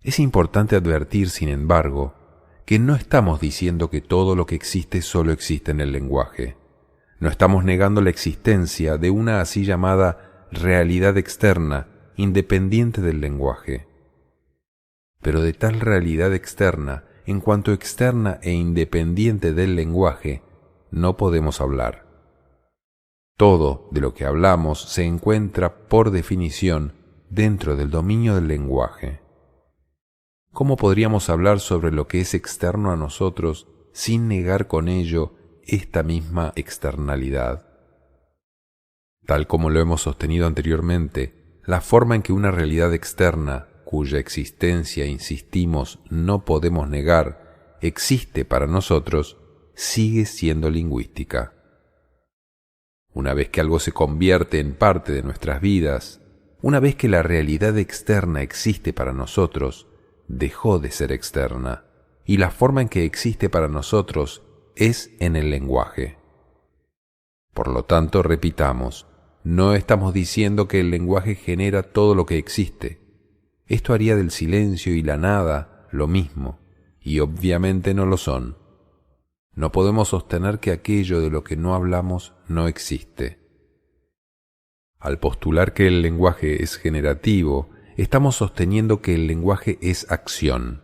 Es importante advertir, sin embargo, que no estamos diciendo que todo lo que existe solo existe en el lenguaje. No estamos negando la existencia de una así llamada realidad externa, independiente del lenguaje. Pero de tal realidad externa en cuanto externa e independiente del lenguaje, no podemos hablar. Todo de lo que hablamos se encuentra, por definición, dentro del dominio del lenguaje. ¿Cómo podríamos hablar sobre lo que es externo a nosotros sin negar con ello esta misma externalidad? Tal como lo hemos sostenido anteriormente, la forma en que una realidad externa, cuya existencia, insistimos, no podemos negar, existe para nosotros, sigue siendo lingüística. Una vez que algo se convierte en parte de nuestras vidas, una vez que la realidad externa existe para nosotros, dejó de ser externa, y la forma en que existe para nosotros es en el lenguaje. Por lo tanto, repitamos, no estamos diciendo que el lenguaje genera todo lo que existe. Esto haría del silencio y la nada lo mismo, y obviamente no lo son. No podemos sostener que aquello de lo que no hablamos no existe. Al postular que el lenguaje es generativo, estamos sosteniendo que el lenguaje es acción.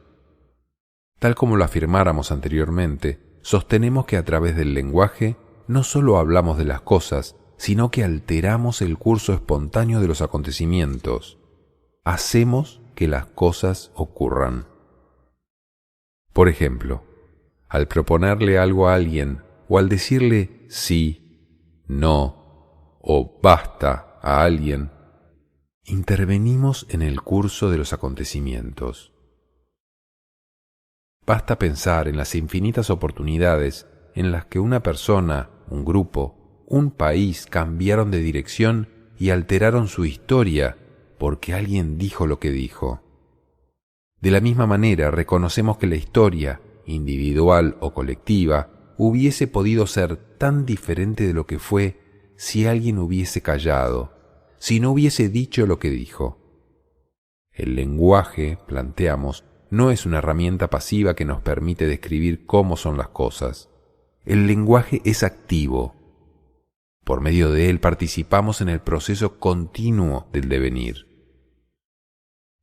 Tal como lo afirmáramos anteriormente, sostenemos que a través del lenguaje no solo hablamos de las cosas, sino que alteramos el curso espontáneo de los acontecimientos. Hacemos que las cosas ocurran. Por ejemplo, al proponerle algo a alguien o al decirle sí, no o basta a alguien, intervenimos en el curso de los acontecimientos. Basta pensar en las infinitas oportunidades en las que una persona, un grupo, un país cambiaron de dirección y alteraron su historia porque alguien dijo lo que dijo. De la misma manera, reconocemos que la historia, individual o colectiva, hubiese podido ser tan diferente de lo que fue si alguien hubiese callado, si no hubiese dicho lo que dijo. El lenguaje, planteamos, no es una herramienta pasiva que nos permite describir cómo son las cosas. El lenguaje es activo. Por medio de él participamos en el proceso continuo del devenir.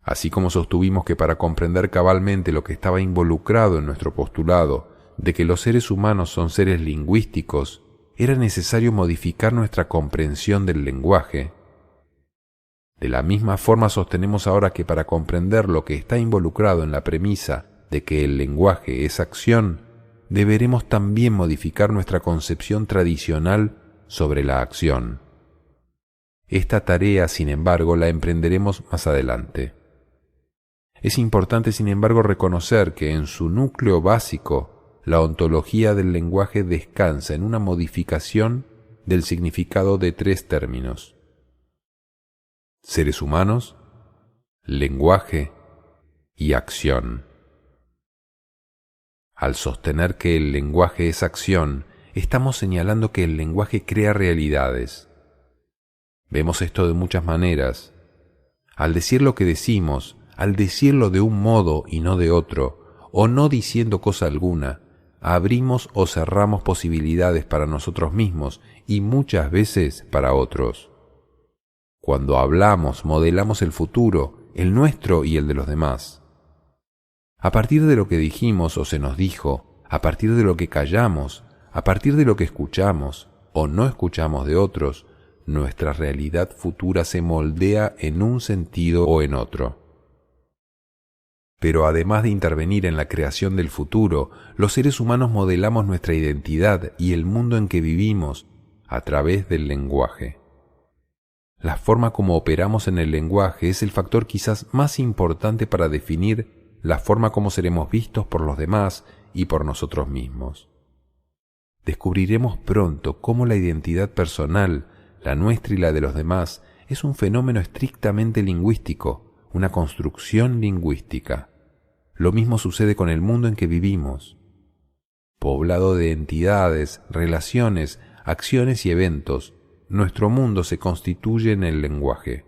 Así como sostuvimos que para comprender cabalmente lo que estaba involucrado en nuestro postulado de que los seres humanos son seres lingüísticos, era necesario modificar nuestra comprensión del lenguaje. De la misma forma sostenemos ahora que para comprender lo que está involucrado en la premisa de que el lenguaje es acción, deberemos también modificar nuestra concepción tradicional sobre la acción. Esta tarea, sin embargo, la emprenderemos más adelante. Es importante, sin embargo, reconocer que en su núcleo básico, la ontología del lenguaje descansa en una modificación del significado de tres términos: seres humanos, lenguaje y acción. Al sostener que el lenguaje es acción, estamos señalando que el lenguaje crea realidades. Vemos esto de muchas maneras. Al decir lo que decimos, al decirlo de un modo y no de otro, o no diciendo cosa alguna, abrimos o cerramos posibilidades para nosotros mismos y muchas veces para otros. Cuando hablamos, modelamos el futuro, el nuestro y el de los demás. A partir de lo que dijimos o se nos dijo, a partir de lo que callamos, a partir de lo que escuchamos o no escuchamos de otros, nuestra realidad futura se moldea en un sentido o en otro. Pero además de intervenir en la creación del futuro, los seres humanos modelamos nuestra identidad y el mundo en que vivimos a través del lenguaje. La forma como operamos en el lenguaje es el factor quizás más importante para definir la forma como seremos vistos por los demás y por nosotros mismos. Descubriremos pronto cómo la identidad personal, la nuestra y la de los demás, es un fenómeno estrictamente lingüístico, una construcción lingüística. Lo mismo sucede con el mundo en que vivimos. Poblado de entidades, relaciones, acciones y eventos, nuestro mundo se constituye en el lenguaje.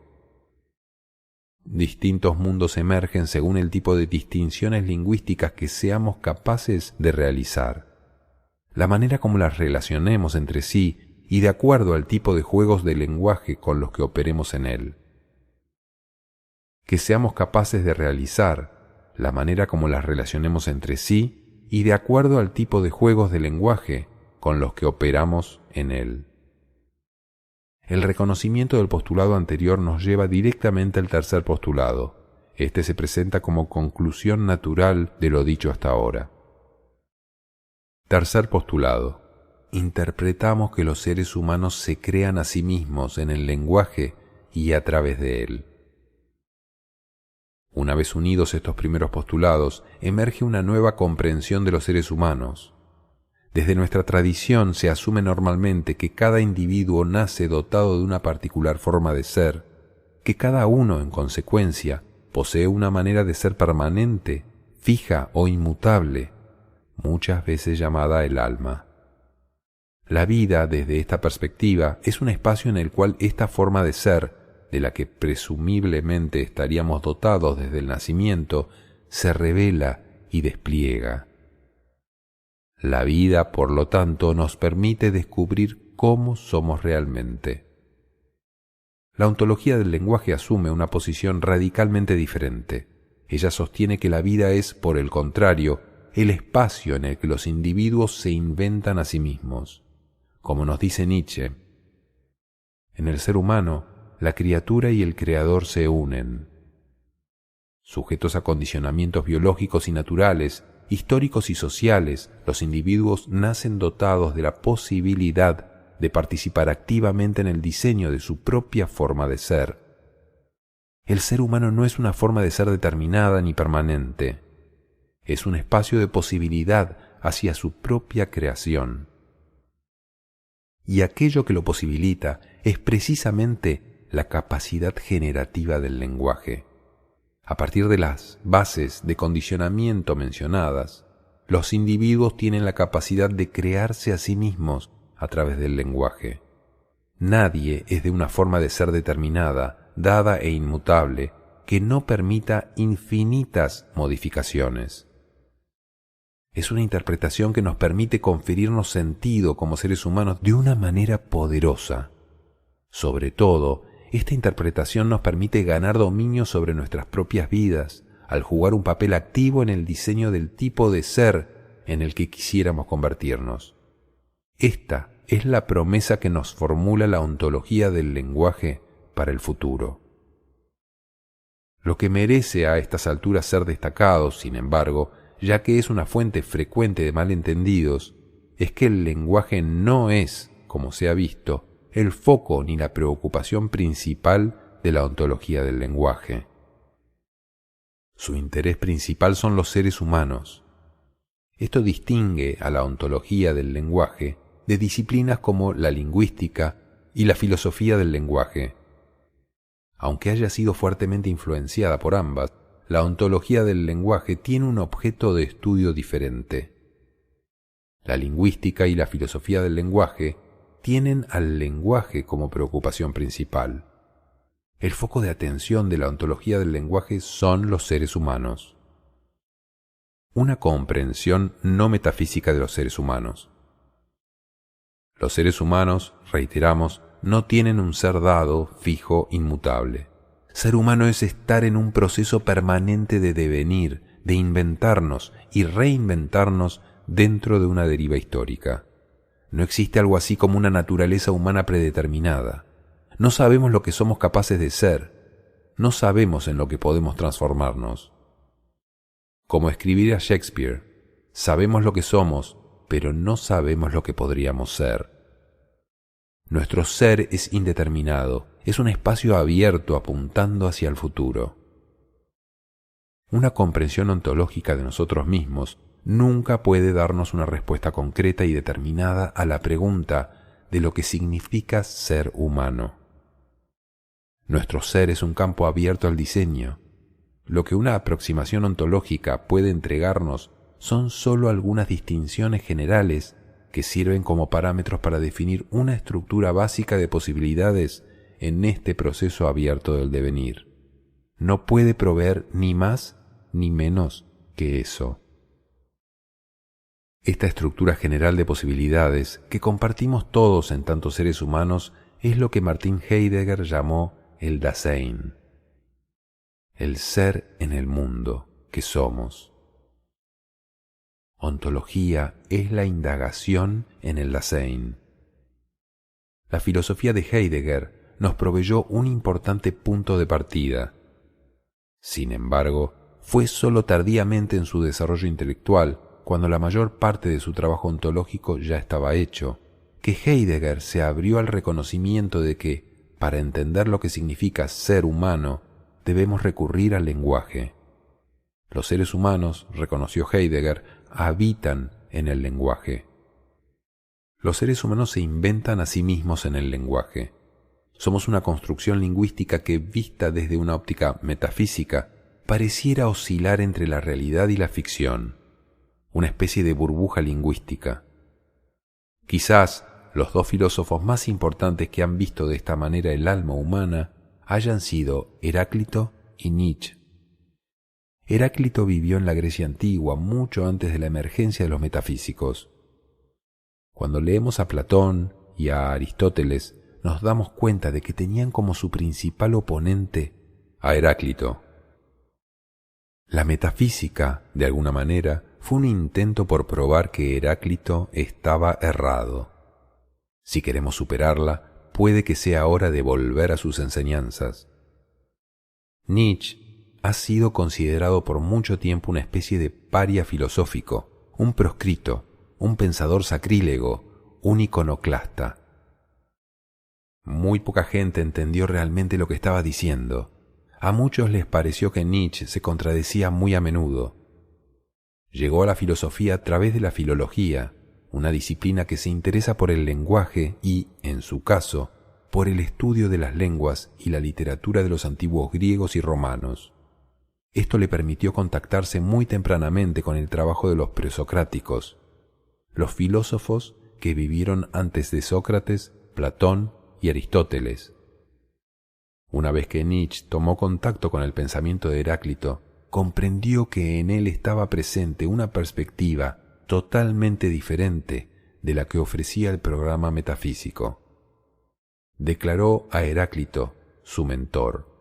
Distintos mundos emergen según el tipo de distinciones lingüísticas que seamos capaces de realizar, la manera como las relacionemos entre sí y de acuerdo al tipo de juegos de lenguaje con los que operemos en él. Que seamos capaces de realizar la manera como las relacionemos entre sí y de acuerdo al tipo de juegos de lenguaje con los que operamos en él. El reconocimiento del postulado anterior nos lleva directamente al tercer postulado. Este se presenta como conclusión natural de lo dicho hasta ahora. Tercer postulado. Interpretamos que los seres humanos se crean a sí mismos en el lenguaje y a través de él. Una vez unidos estos primeros postulados, emerge una nueva comprensión de los seres humanos. Desde nuestra tradición se asume normalmente que cada individuo nace dotado de una particular forma de ser, que cada uno, en consecuencia, posee una manera de ser permanente, fija o inmutable, muchas veces llamada el alma. La vida, desde esta perspectiva, es un espacio en el cual esta forma de ser, de la que presumiblemente estaríamos dotados desde el nacimiento, se revela y despliega. La vida, por lo tanto, nos permite descubrir cómo somos realmente. La ontología del lenguaje asume una posición radicalmente diferente. Ella sostiene que la vida es, por el contrario, el espacio en el que los individuos se inventan a sí mismos. Como nos dice Nietzsche, en el ser humano, la criatura y el creador se unen. Sujetos a condicionamientos biológicos y naturales, históricos y sociales, los individuos nacen dotados de la posibilidad de participar activamente en el diseño de su propia forma de ser. El ser humano no es una forma de ser determinada ni permanente. Es un espacio de posibilidad hacia su propia creación. Y aquello que lo posibilita es precisamente la capacidad generativa del lenguaje. A partir de las bases de condicionamiento mencionadas, los individuos tienen la capacidad de crearse a sí mismos a través del lenguaje. Nadie es de una forma de ser determinada, dada e inmutable, que no permita infinitas modificaciones. Es una interpretación que nos permite conferirnos sentido como seres humanos de una manera poderosa. Sobre todo, esta interpretación nos permite ganar dominio sobre nuestras propias vidas, al jugar un papel activo en el diseño del tipo de ser en el que quisiéramos convertirnos. Esta es la promesa que nos formula la ontología del lenguaje para el futuro. Lo que merece a estas alturas ser destacado, sin embargo, ya que es una fuente frecuente de malentendidos, es que el lenguaje no es, como se ha visto, el foco ni la preocupación principal de la ontología del lenguaje. Su interés principal son los seres humanos. Esto distingue a la ontología del lenguaje de disciplinas como la lingüística y la filosofía del lenguaje. Aunque haya sido fuertemente influenciada por ambas, la ontología del lenguaje tiene un objeto de estudio diferente. La lingüística y la filosofía del lenguaje tienen al lenguaje como preocupación principal. El foco de atención de la ontología del lenguaje son los seres humanos. Una comprensión no metafísica de los seres humanos. Los seres humanos, reiteramos, no tienen un ser dado, fijo, inmutable. Ser humano es estar en un proceso permanente de devenir, de inventarnos y reinventarnos dentro de una deriva histórica. No existe algo así como una naturaleza humana predeterminada. No sabemos lo que somos capaces de ser. No sabemos en lo que podemos transformarnos. Como escribiría Shakespeare, sabemos lo que somos, pero no sabemos lo que podríamos ser. Nuestro ser es indeterminado, es un espacio abierto apuntando hacia el futuro. Una comprensión ontológica de nosotros mismos nunca puede darnos una respuesta concreta y determinada a la pregunta de lo que significa ser humano. Nuestro ser es un campo abierto al diseño. Lo que una aproximación ontológica puede entregarnos son sólo algunas distinciones generales que sirven como parámetros para definir una estructura básica de posibilidades en este proceso abierto del devenir. No puede proveer ni más ni menos que eso. Esta estructura general de posibilidades que compartimos todos en tantos seres humanos es lo que Martin Heidegger llamó el Dasein, el ser en el mundo, que somos. Ontología es la indagación en el Dasein. La filosofía de Heidegger nos proveyó un importante punto de partida. Sin embargo, fue sólo tardíamente en su desarrollo intelectual, cuando la mayor parte de su trabajo ontológico ya estaba hecho, que Heidegger se abrió al reconocimiento de que, para entender lo que significa ser humano, debemos recurrir al lenguaje. Los seres humanos, reconoció Heidegger, habitan en el lenguaje. Los seres humanos se inventan a sí mismos en el lenguaje. Somos una construcción lingüística que, vista desde una óptica metafísica, pareciera oscilar entre la realidad y la ficción, una especie de burbuja lingüística. Quizás los dos filósofos más importantes que han visto de esta manera el alma humana hayan sido Heráclito y Nietzsche. Heráclito vivió en la Grecia antigua mucho antes de la emergencia de los metafísicos. Cuando leemos a Platón y a Aristóteles, nos damos cuenta de que tenían como su principal oponente a Heráclito. La metafísica, de alguna manera, fue un intento por probar que Heráclito estaba errado. Si queremos superarla, puede que sea hora de volver a sus enseñanzas. Nietzsche ha sido considerado por mucho tiempo una especie de paria filosófico, un proscrito, un pensador sacrílego, un iconoclasta. Muy poca gente entendió realmente lo que estaba diciendo. A muchos les pareció que Nietzsche se contradecía muy a menudo. Llegó a la filosofía a través de la filología, una disciplina que se interesa por el lenguaje y, en su caso, por el estudio de las lenguas y la literatura de los antiguos griegos y romanos. Esto le permitió contactarse muy tempranamente con el trabajo de los presocráticos, los filósofos que vivieron antes de Sócrates, Platón y Aristóteles. Una vez que Nietzsche tomó contacto con el pensamiento de Heráclito, comprendió que en él estaba presente una perspectiva totalmente diferente de la que ofrecía el programa metafísico. Declaró a Heráclito su mentor.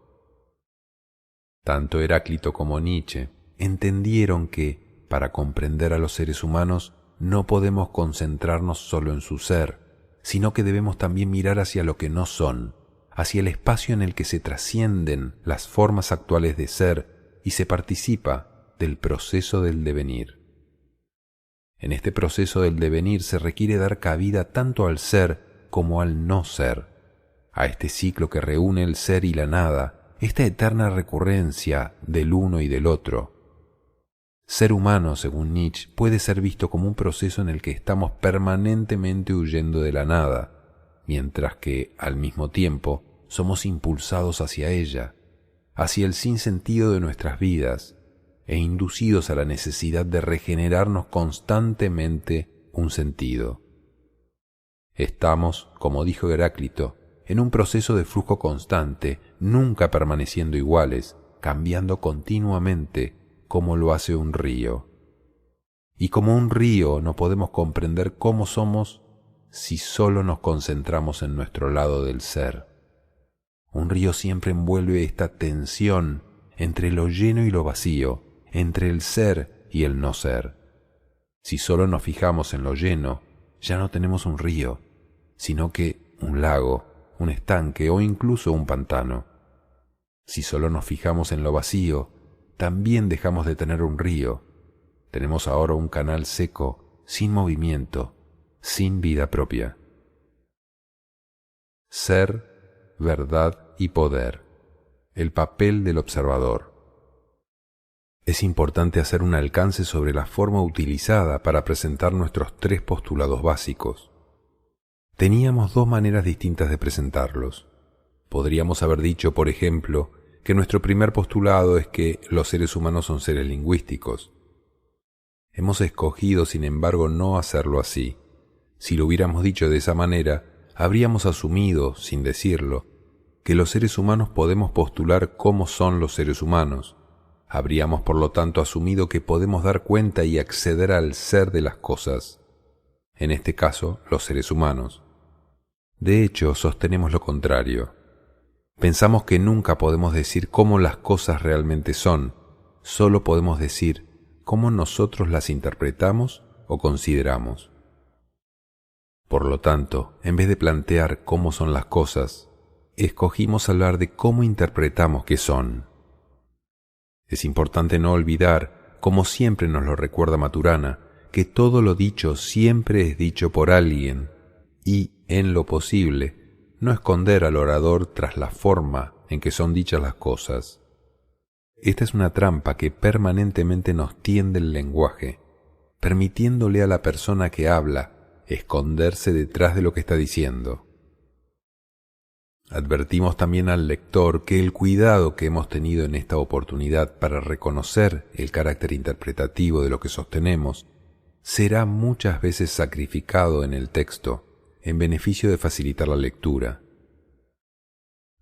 Tanto Heráclito como Nietzsche entendieron que, para comprender a los seres humanos, no podemos concentrarnos solo en su ser, sino que debemos también mirar hacia lo que no son, hacia el espacio en el que se trascienden las formas actuales de ser y se participa del proceso del devenir. En este proceso del devenir se requiere dar cabida tanto al ser como al no ser, a este ciclo que reúne el ser y la nada, esta eterna recurrencia del uno y del otro. Ser humano, según Nietzsche, puede ser visto como un proceso en el que estamos permanentemente huyendo de la nada, mientras que, al mismo tiempo, somos impulsados hacia ella, hacia el sinsentido de nuestras vidas, e inducidos a la necesidad de regenerarnos constantemente un sentido. Estamos, como dijo Heráclito, en un proceso de flujo constante, nunca permaneciendo iguales, cambiando continuamente, como lo hace un río. Y como un río no podemos comprender cómo somos si solo nos concentramos en nuestro lado del ser. Un río siempre envuelve esta tensión entre lo lleno y lo vacío, entre el ser y el no ser. Si solo nos fijamos en lo lleno, ya no tenemos un río, sino que un lago, un estanque o incluso un pantano. Si solo nos fijamos en lo vacío, también dejamos de tener un río. Tenemos ahora un canal seco, sin movimiento, sin vida propia. Ser, verdad y poder. El papel del observador. Es importante hacer un alcance sobre la forma utilizada para presentar nuestros tres postulados básicos. Teníamos dos maneras distintas de presentarlos. Podríamos haber dicho, por ejemplo, que nuestro primer postulado es que los seres humanos son seres lingüísticos. Hemos escogido, sin embargo, no hacerlo así. Si lo hubiéramos dicho de esa manera, habríamos asumido, sin decirlo, que los seres humanos podemos postular cómo son los seres humanos. Habríamos, por lo tanto, asumido que podemos dar cuenta y acceder al ser de las cosas, en este caso, los seres humanos. De hecho, sostenemos lo contrario. Pensamos que nunca podemos decir cómo las cosas realmente son, solo podemos decir cómo nosotros las interpretamos o consideramos. Por lo tanto, en vez de plantear cómo son las cosas, escogimos hablar de cómo interpretamos que son. Es importante no olvidar, como siempre nos lo recuerda Maturana, que todo lo dicho siempre es dicho por alguien y, en lo posible, no esconder al orador tras la forma en que son dichas las cosas. Esta es una trampa que permanentemente nos tiende el lenguaje, permitiéndole a la persona que habla esconderse detrás de lo que está diciendo. Advertimos también al lector que el cuidado que hemos tenido en esta oportunidad para reconocer el carácter interpretativo de lo que sostenemos será muchas veces sacrificado en el texto en beneficio de facilitar la lectura.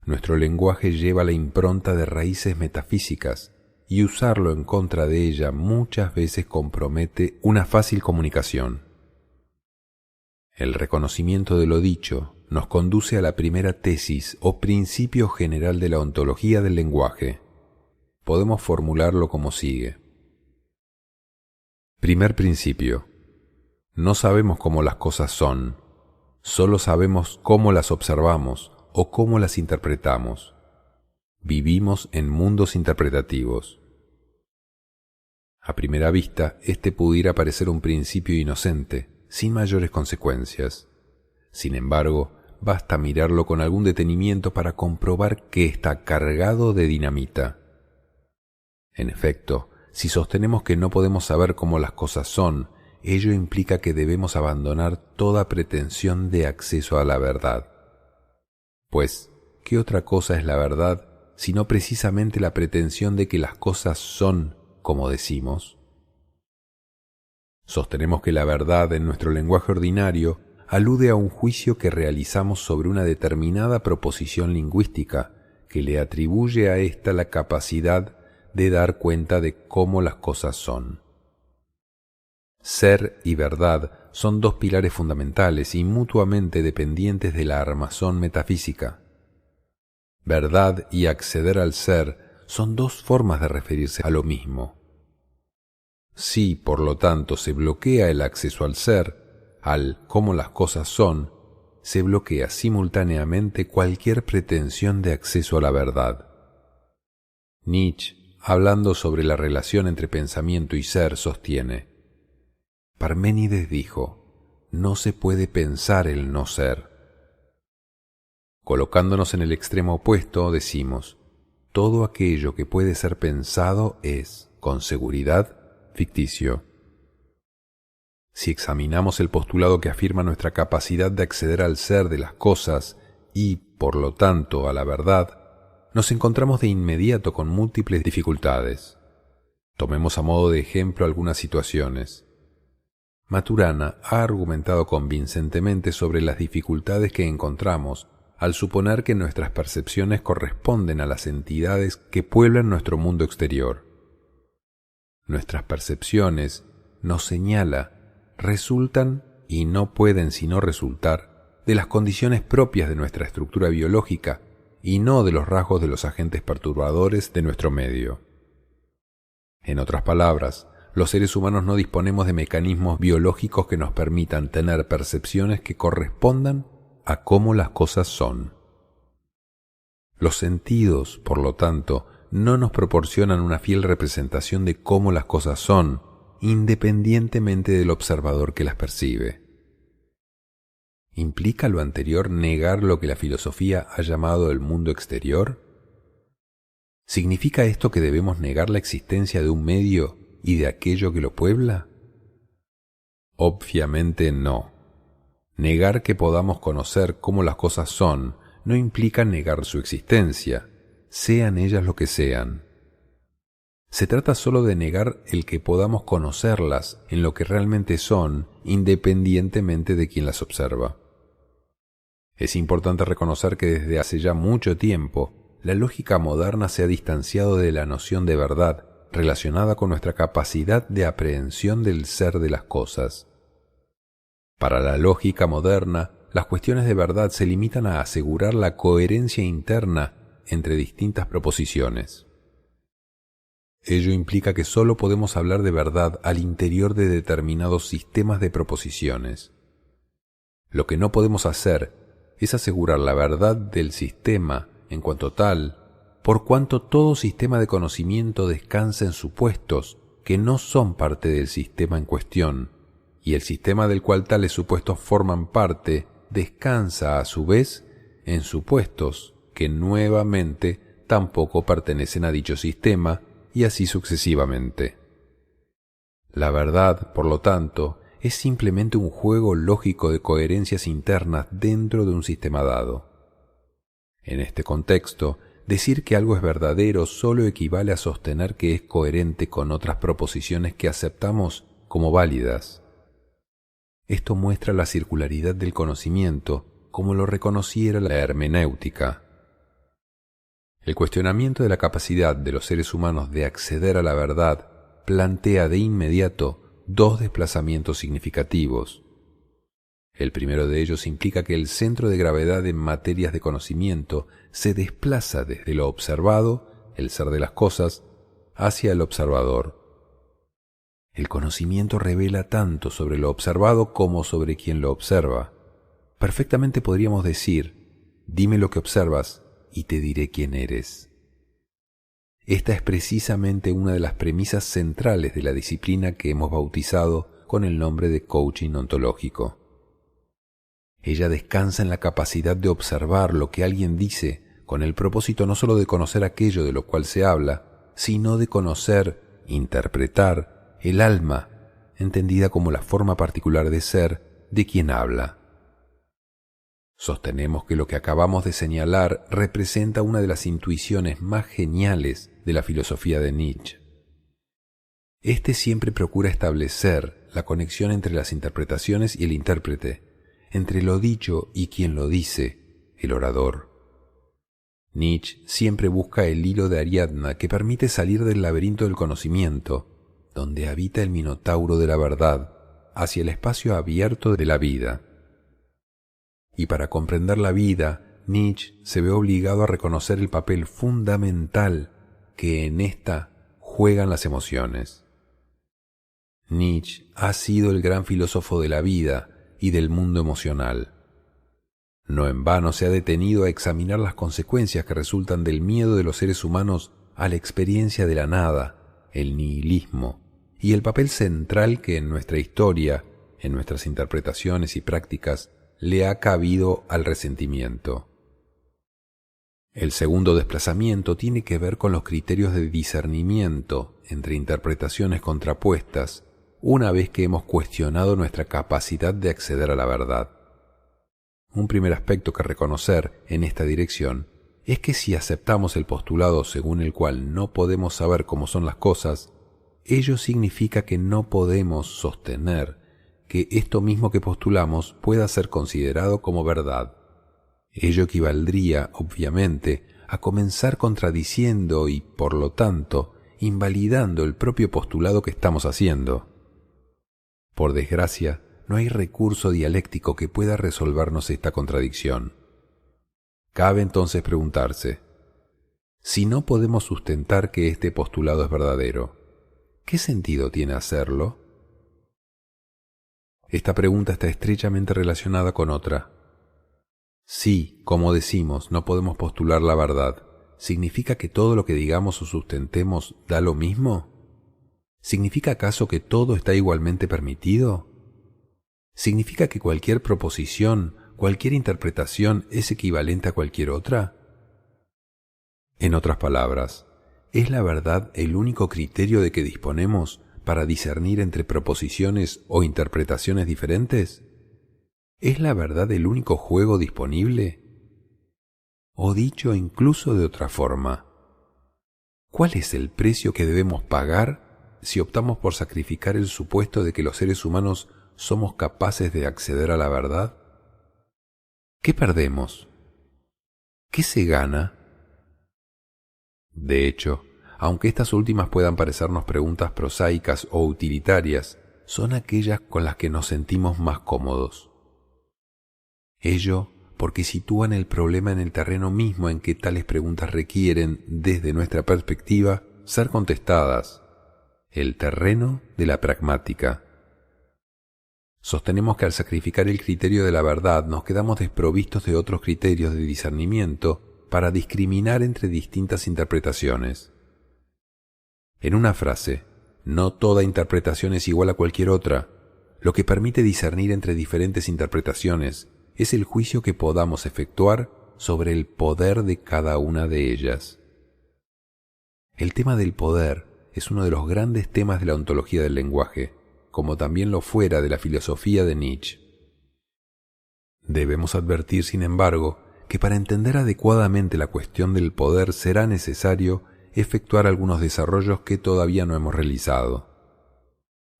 Nuestro lenguaje lleva la impronta de raíces metafísicas y usarlo en contra de ella muchas veces compromete una fácil comunicación. El reconocimiento de lo dicho nos conduce a la primera tesis o principio general de la ontología del lenguaje. Podemos formularlo como sigue. Primer principio. No sabemos cómo las cosas son, solo sabemos cómo las observamos o cómo las interpretamos. Vivimos en mundos interpretativos. A primera vista, este pudiera parecer un principio inocente, sin mayores consecuencias. Sin embargo, basta mirarlo con algún detenimiento para comprobar que está cargado de dinamita. En efecto, si sostenemos que no podemos saber cómo las cosas son, ello implica que debemos abandonar toda pretensión de acceso a la verdad. Pues, ¿qué otra cosa es la verdad sino precisamente la pretensión de que las cosas son como decimos? Sostenemos que la verdad en nuestro lenguaje ordinario alude a un juicio que realizamos sobre una determinada proposición lingüística que le atribuye a ésta la capacidad de dar cuenta de cómo las cosas son. Ser y verdad son dos pilares fundamentales y mutuamente dependientes de la armazón metafísica. Verdad y acceder al ser son dos formas de referirse a lo mismo. Si, por lo tanto, se bloquea el acceso al ser, al cómo las cosas son, se bloquea simultáneamente cualquier pretensión de acceso a la verdad. Nietzsche, hablando sobre la relación entre pensamiento y ser, sostiene: Parménides dijo, no se puede pensar el no ser. Colocándonos en el extremo opuesto, decimos, todo aquello que puede ser pensado es, con seguridad, ficticio. Si examinamos el postulado que afirma nuestra capacidad de acceder al ser de las cosas y, por lo tanto, a la verdad, nos encontramos de inmediato con múltiples dificultades. Tomemos a modo de ejemplo algunas situaciones. Maturana ha argumentado convincentemente sobre las dificultades que encontramos al suponer que nuestras percepciones corresponden a las entidades que pueblan nuestro mundo exterior. Nuestras percepciones, nos señala, resultan y no pueden sino resultar de las condiciones propias de nuestra estructura biológica y no de los rasgos de los agentes perturbadores de nuestro medio. En otras palabras, los seres humanos no disponemos de mecanismos biológicos que nos permitan tener percepciones que correspondan a cómo las cosas son. Los sentidos, por lo tanto, no nos proporcionan una fiel representación de cómo las cosas son, independientemente del observador que las percibe. ¿Implica lo anterior negar lo que la filosofía ha llamado el mundo exterior? ¿Significa esto que debemos negar la existencia de un medio y de aquello que lo puebla? Obviamente no. Negar que podamos conocer cómo las cosas son no implica negar su existencia, sean ellas lo que sean. Se trata solo de negar el que podamos conocerlas en lo que realmente son, independientemente de quien las observa. Es importante reconocer que desde hace ya mucho tiempo, la lógica moderna se ha distanciado de la noción de verdad relacionada con nuestra capacidad de aprehensión del ser de las cosas. Para la lógica moderna, las cuestiones de verdad se limitan a asegurar la coherencia interna entre distintas proposiciones. Ello implica que solo podemos hablar de verdad al interior de determinados sistemas de proposiciones. Lo que no podemos hacer es asegurar la verdad del sistema en cuanto tal, por cuanto todo sistema de conocimiento descansa en supuestos que no son parte del sistema en cuestión, y el sistema del cual tales supuestos forman parte descansa a su vez en supuestos que nuevamente tampoco pertenecen a dicho sistema, y así sucesivamente. La verdad, por lo tanto, es simplemente un juego lógico de coherencias internas dentro de un sistema dado. En este contexto, decir que algo es verdadero solo equivale a sostener que es coherente con otras proposiciones que aceptamos como válidas. Esto muestra la circularidad del conocimiento, como lo reconociera la hermenéutica. El cuestionamiento de la capacidad de los seres humanos de acceder a la verdad plantea de inmediato dos desplazamientos significativos. El primero de ellos implica que el centro de gravedad en materias de conocimiento se desplaza desde lo observado, el ser de las cosas, hacia el observador. El conocimiento revela tanto sobre lo observado como sobre quien lo observa. Perfectamente podríamos decir: dime lo que observas y te diré quién eres. Esta es precisamente una de las premisas centrales de la disciplina que hemos bautizado con el nombre de coaching ontológico. Ella descansa en la capacidad de observar lo que alguien dice con el propósito no solo de conocer aquello de lo cual se habla, sino de conocer, interpretar el alma, entendida como la forma particular de ser de quien habla. Sostenemos que lo que acabamos de señalar representa una de las intuiciones más geniales de la filosofía de Nietzsche. Este siempre procura establecer la conexión entre las interpretaciones y el intérprete, entre lo dicho y quien lo dice, el orador. Nietzsche siempre busca el hilo de Ariadna que permite salir del laberinto del conocimiento, donde habita el minotauro de la verdad, hacia el espacio abierto de la vida. Y para comprender la vida, Nietzsche se ve obligado a reconocer el papel fundamental que en ésta juegan las emociones. Nietzsche ha sido el gran filósofo de la vida y del mundo emocional. No en vano se ha detenido a examinar las consecuencias que resultan del miedo de los seres humanos a la experiencia de la nada, el nihilismo, y el papel central que en nuestra historia, en nuestras interpretaciones y prácticas, le ha cabido al resentimiento. El segundo desplazamiento tiene que ver con los criterios de discernimiento entre interpretaciones contrapuestas, una vez que hemos cuestionado nuestra capacidad de acceder a la verdad. Un primer aspecto que reconocer en esta dirección es que si aceptamos el postulado según el cual no podemos saber cómo son las cosas, ello significa que no podemos sostener que esto mismo que postulamos pueda ser considerado como verdad. Ello equivaldría, obviamente, a comenzar contradiciendo y, por lo tanto, invalidando el propio postulado que estamos haciendo. Por desgracia, no hay recurso dialéctico que pueda resolvernos esta contradicción. Cabe entonces preguntarse: si no podemos sustentar que este postulado es verdadero, ¿qué sentido tiene hacerlo? Esta pregunta está estrechamente relacionada con otra. Si, como decimos, no podemos postular la verdad, ¿significa que todo lo que digamos o sustentemos da lo mismo? ¿Significa acaso que todo está igualmente permitido? ¿Significa que cualquier proposición, cualquier interpretación es equivalente a cualquier otra? En otras palabras, ¿es la verdad el único criterio de que disponemos para discernir entre proposiciones o interpretaciones diferentes? ¿Es la verdad el único juego disponible? O dicho incluso de otra forma, ¿cuál es el precio que debemos pagar si optamos por sacrificar el supuesto de que los seres humanos somos capaces de acceder a la verdad? ¿Qué perdemos? ¿Qué se gana? De hecho, aunque estas últimas puedan parecernos preguntas prosaicas o utilitarias, son aquellas con las que nos sentimos más cómodos. Ello porque sitúan el problema en el terreno mismo en que tales preguntas requieren, desde nuestra perspectiva, ser contestadas. El terreno de la pragmática. Sostenemos que al sacrificar el criterio de la verdad nos quedamos desprovistos de otros criterios de discernimiento para discriminar entre distintas interpretaciones. En una frase, no toda interpretación es igual a cualquier otra. Lo que permite discernir entre diferentes interpretaciones es el juicio que podamos efectuar sobre el poder de cada una de ellas. El tema del poder es uno de los grandes temas de la ontología del lenguaje, como también lo fuera de la filosofía de Nietzsche. Debemos advertir, sin embargo, que para entender adecuadamente la cuestión del poder será necesario efectuar algunos desarrollos que todavía no hemos realizado.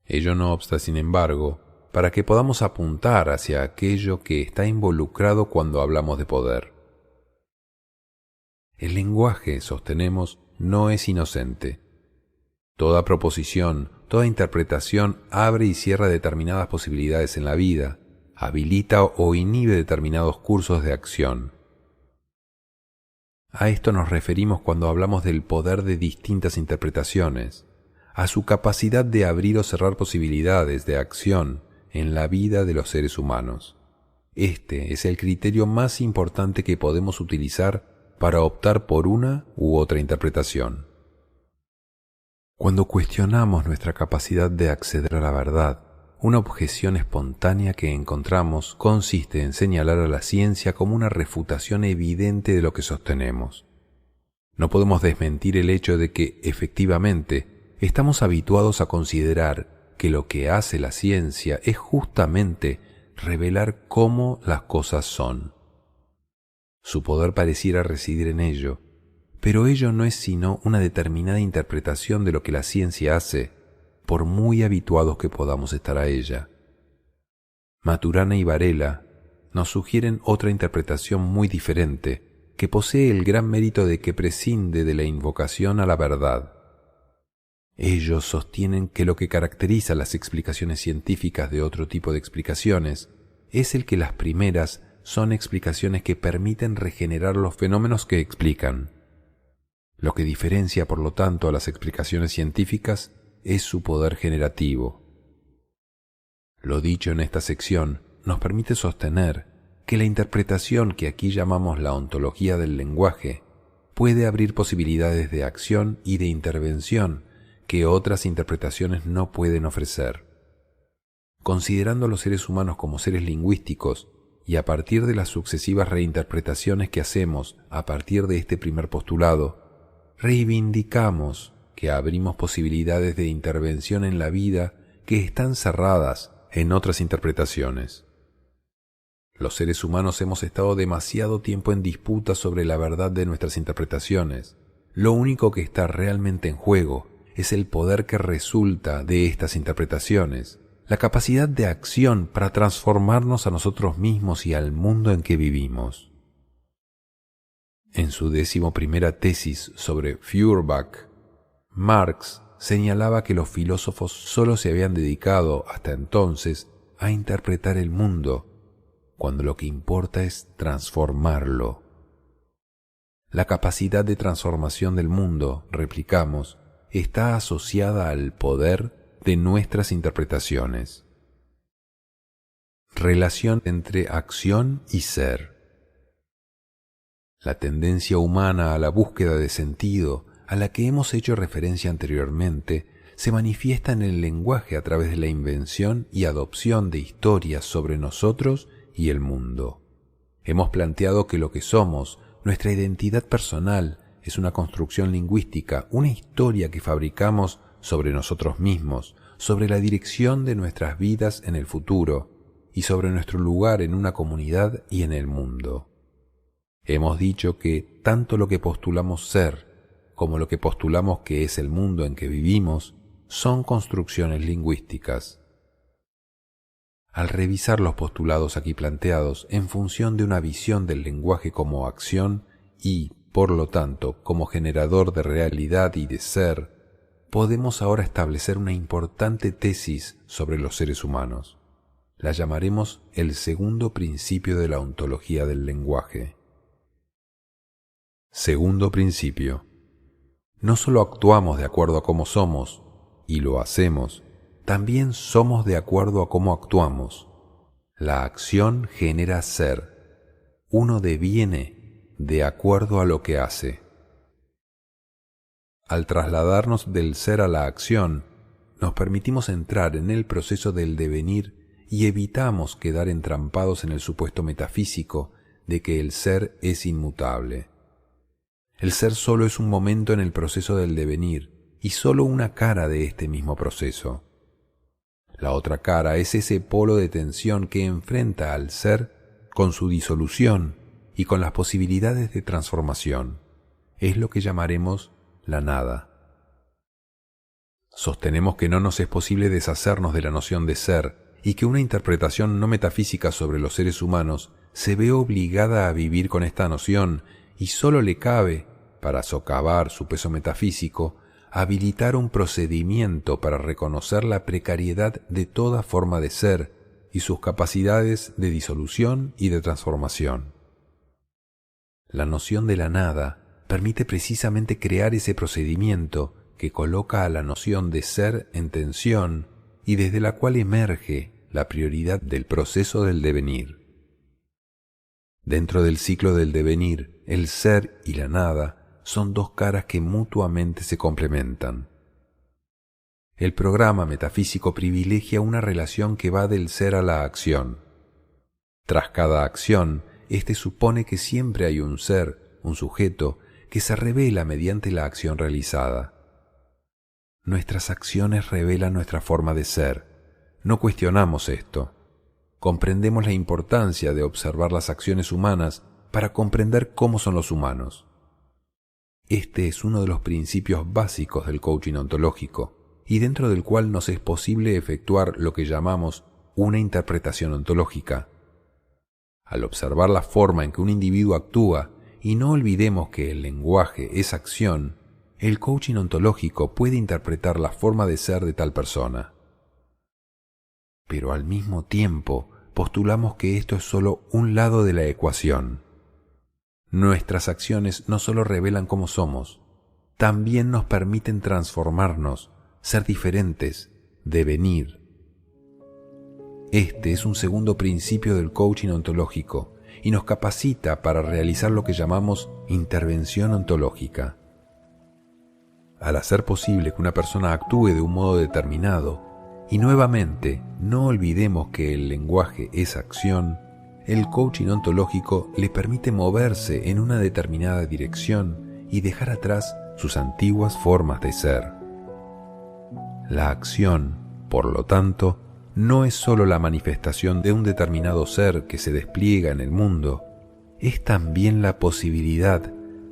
Ello no obsta, sin embargo, para que podamos apuntar hacia aquello que está involucrado cuando hablamos de poder. El lenguaje, sostenemos, no es inocente. Toda proposición, toda interpretación abre y cierra determinadas posibilidades en la vida, habilita o inhibe determinados cursos de acción. A esto nos referimos cuando hablamos del poder de distintas interpretaciones, a su capacidad de abrir o cerrar posibilidades de acción en la vida de los seres humanos. Este es el criterio más importante que podemos utilizar para optar por una u otra interpretación. Cuando cuestionamos nuestra capacidad de acceder a la verdad, una objeción espontánea que encontramos consiste en señalar a la ciencia como una refutación evidente de lo que sostenemos. No podemos desmentir el hecho de que, efectivamente, estamos habituados a considerar que lo que hace la ciencia es justamente revelar cómo las cosas son. Su poder pareciera residir en ello, pero ello no es sino una determinada interpretación de lo que la ciencia hace, por muy habituados que podamos estar a ella. Maturana y Varela nos sugieren otra interpretación muy diferente, que posee el gran mérito de que prescinde de la invocación a la verdad. Ellos sostienen que lo que caracteriza las explicaciones científicas de otro tipo de explicaciones es el que las primeras son explicaciones que permiten regenerar los fenómenos que explican. Lo que diferencia, por lo tanto, a las explicaciones científicas es su poder generativo. Lo dicho en esta sección nos permite sostener que la interpretación que aquí llamamos la ontología del lenguaje puede abrir posibilidades de acción y de intervención que otras interpretaciones no pueden ofrecer. Considerando a los seres humanos como seres lingüísticos y a partir de las sucesivas reinterpretaciones que hacemos a partir de este primer postulado, reivindicamos que abrimos posibilidades de intervención en la vida que están cerradas en otras interpretaciones. Los seres humanos hemos estado demasiado tiempo en disputa sobre la verdad de nuestras interpretaciones. Lo único que está realmente en juego es el poder que resulta de estas interpretaciones, la capacidad de acción para transformarnos a nosotros mismos y al mundo en que vivimos. En su 11ª tesis sobre Feuerbach, Marx señalaba que los filósofos solo se habían dedicado hasta entonces a interpretar el mundo, cuando lo que importa es transformarlo. La capacidad de transformación del mundo, replicamos, está asociada al poder de nuestras interpretaciones. Relación entre acción y ser. La tendencia humana a la búsqueda de sentido, a la que hemos hecho referencia anteriormente, se manifiesta en el lenguaje a través de la invención y adopción de historias sobre nosotros y el mundo. Hemos planteado que lo que somos, nuestra identidad personal, es una construcción lingüística, una historia que fabricamos sobre nosotros mismos, sobre la dirección de nuestras vidas en el futuro y sobre nuestro lugar en una comunidad y en el mundo. Hemos dicho que tanto lo que postulamos ser como lo que postulamos que es el mundo en que vivimos son construcciones lingüísticas. Al revisar los postulados aquí planteados en función de una visión del lenguaje como acción y, por lo tanto, como generador de realidad y de ser, podemos ahora establecer una importante tesis sobre los seres humanos. La llamaremos el segundo principio de la ontología del lenguaje. Segundo principio. No solo actuamos de acuerdo a cómo somos, y lo hacemos, también somos de acuerdo a cómo actuamos. La acción genera ser. Uno deviene de acuerdo a lo que hace. Al trasladarnos del ser a la acción, nos permitimos entrar en el proceso del devenir y evitamos quedar entrampados en el supuesto metafísico de que el ser es inmutable. El ser solo es un momento en el proceso del devenir y solo una cara de este mismo proceso. La otra cara es ese polo de tensión que enfrenta al ser con su disolución y con las posibilidades de transformación. Es lo que llamaremos la nada. Sostenemos que no nos es posible deshacernos de la noción de ser y que una interpretación no metafísica sobre los seres humanos se ve obligada a vivir con esta noción y solo le cabe, para socavar su peso metafísico, habilitar un procedimiento para reconocer la precariedad de toda forma de ser y sus capacidades de disolución y de transformación. La noción de la nada permite precisamente crear ese procedimiento que coloca a la noción de ser en tensión y desde la cual emerge la prioridad del proceso del devenir. Dentro del ciclo del devenir, el ser y la nada son dos caras que mutuamente se complementan. El programa metafísico privilegia una relación que va del ser a la acción. Tras cada acción, éste supone que siempre hay un ser, un sujeto, que se revela mediante la acción realizada. Nuestras acciones revelan nuestra forma de ser. No cuestionamos esto. Comprendemos la importancia de observar las acciones humanas para comprender cómo son los humanos. Este es uno de los principios básicos del coaching ontológico y dentro del cual nos es posible efectuar lo que llamamos una interpretación ontológica. Al observar la forma en que un individuo actúa, y no olvidemos que el lenguaje es acción, el coaching ontológico puede interpretar la forma de ser de tal persona. Pero al mismo tiempo postulamos que esto es solo un lado de la ecuación. Nuestras acciones no solo revelan cómo somos, también nos permiten transformarnos, ser diferentes, devenir. Este es un segundo principio del coaching ontológico y nos capacita para realizar lo que llamamos intervención ontológica. Al hacer posible que una persona actúe de un modo determinado, y nuevamente no olvidemos que el lenguaje es acción, el coaching ontológico le permite moverse en una determinada dirección y dejar atrás sus antiguas formas de ser. La acción, por lo tanto, no es solo la manifestación de un determinado ser que se despliega en el mundo, es también la posibilidad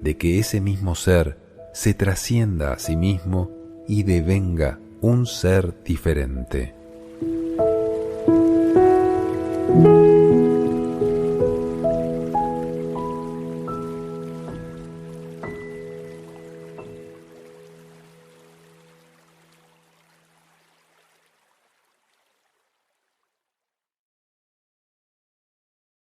de que ese mismo ser se trascienda a sí mismo y devenga un ser diferente.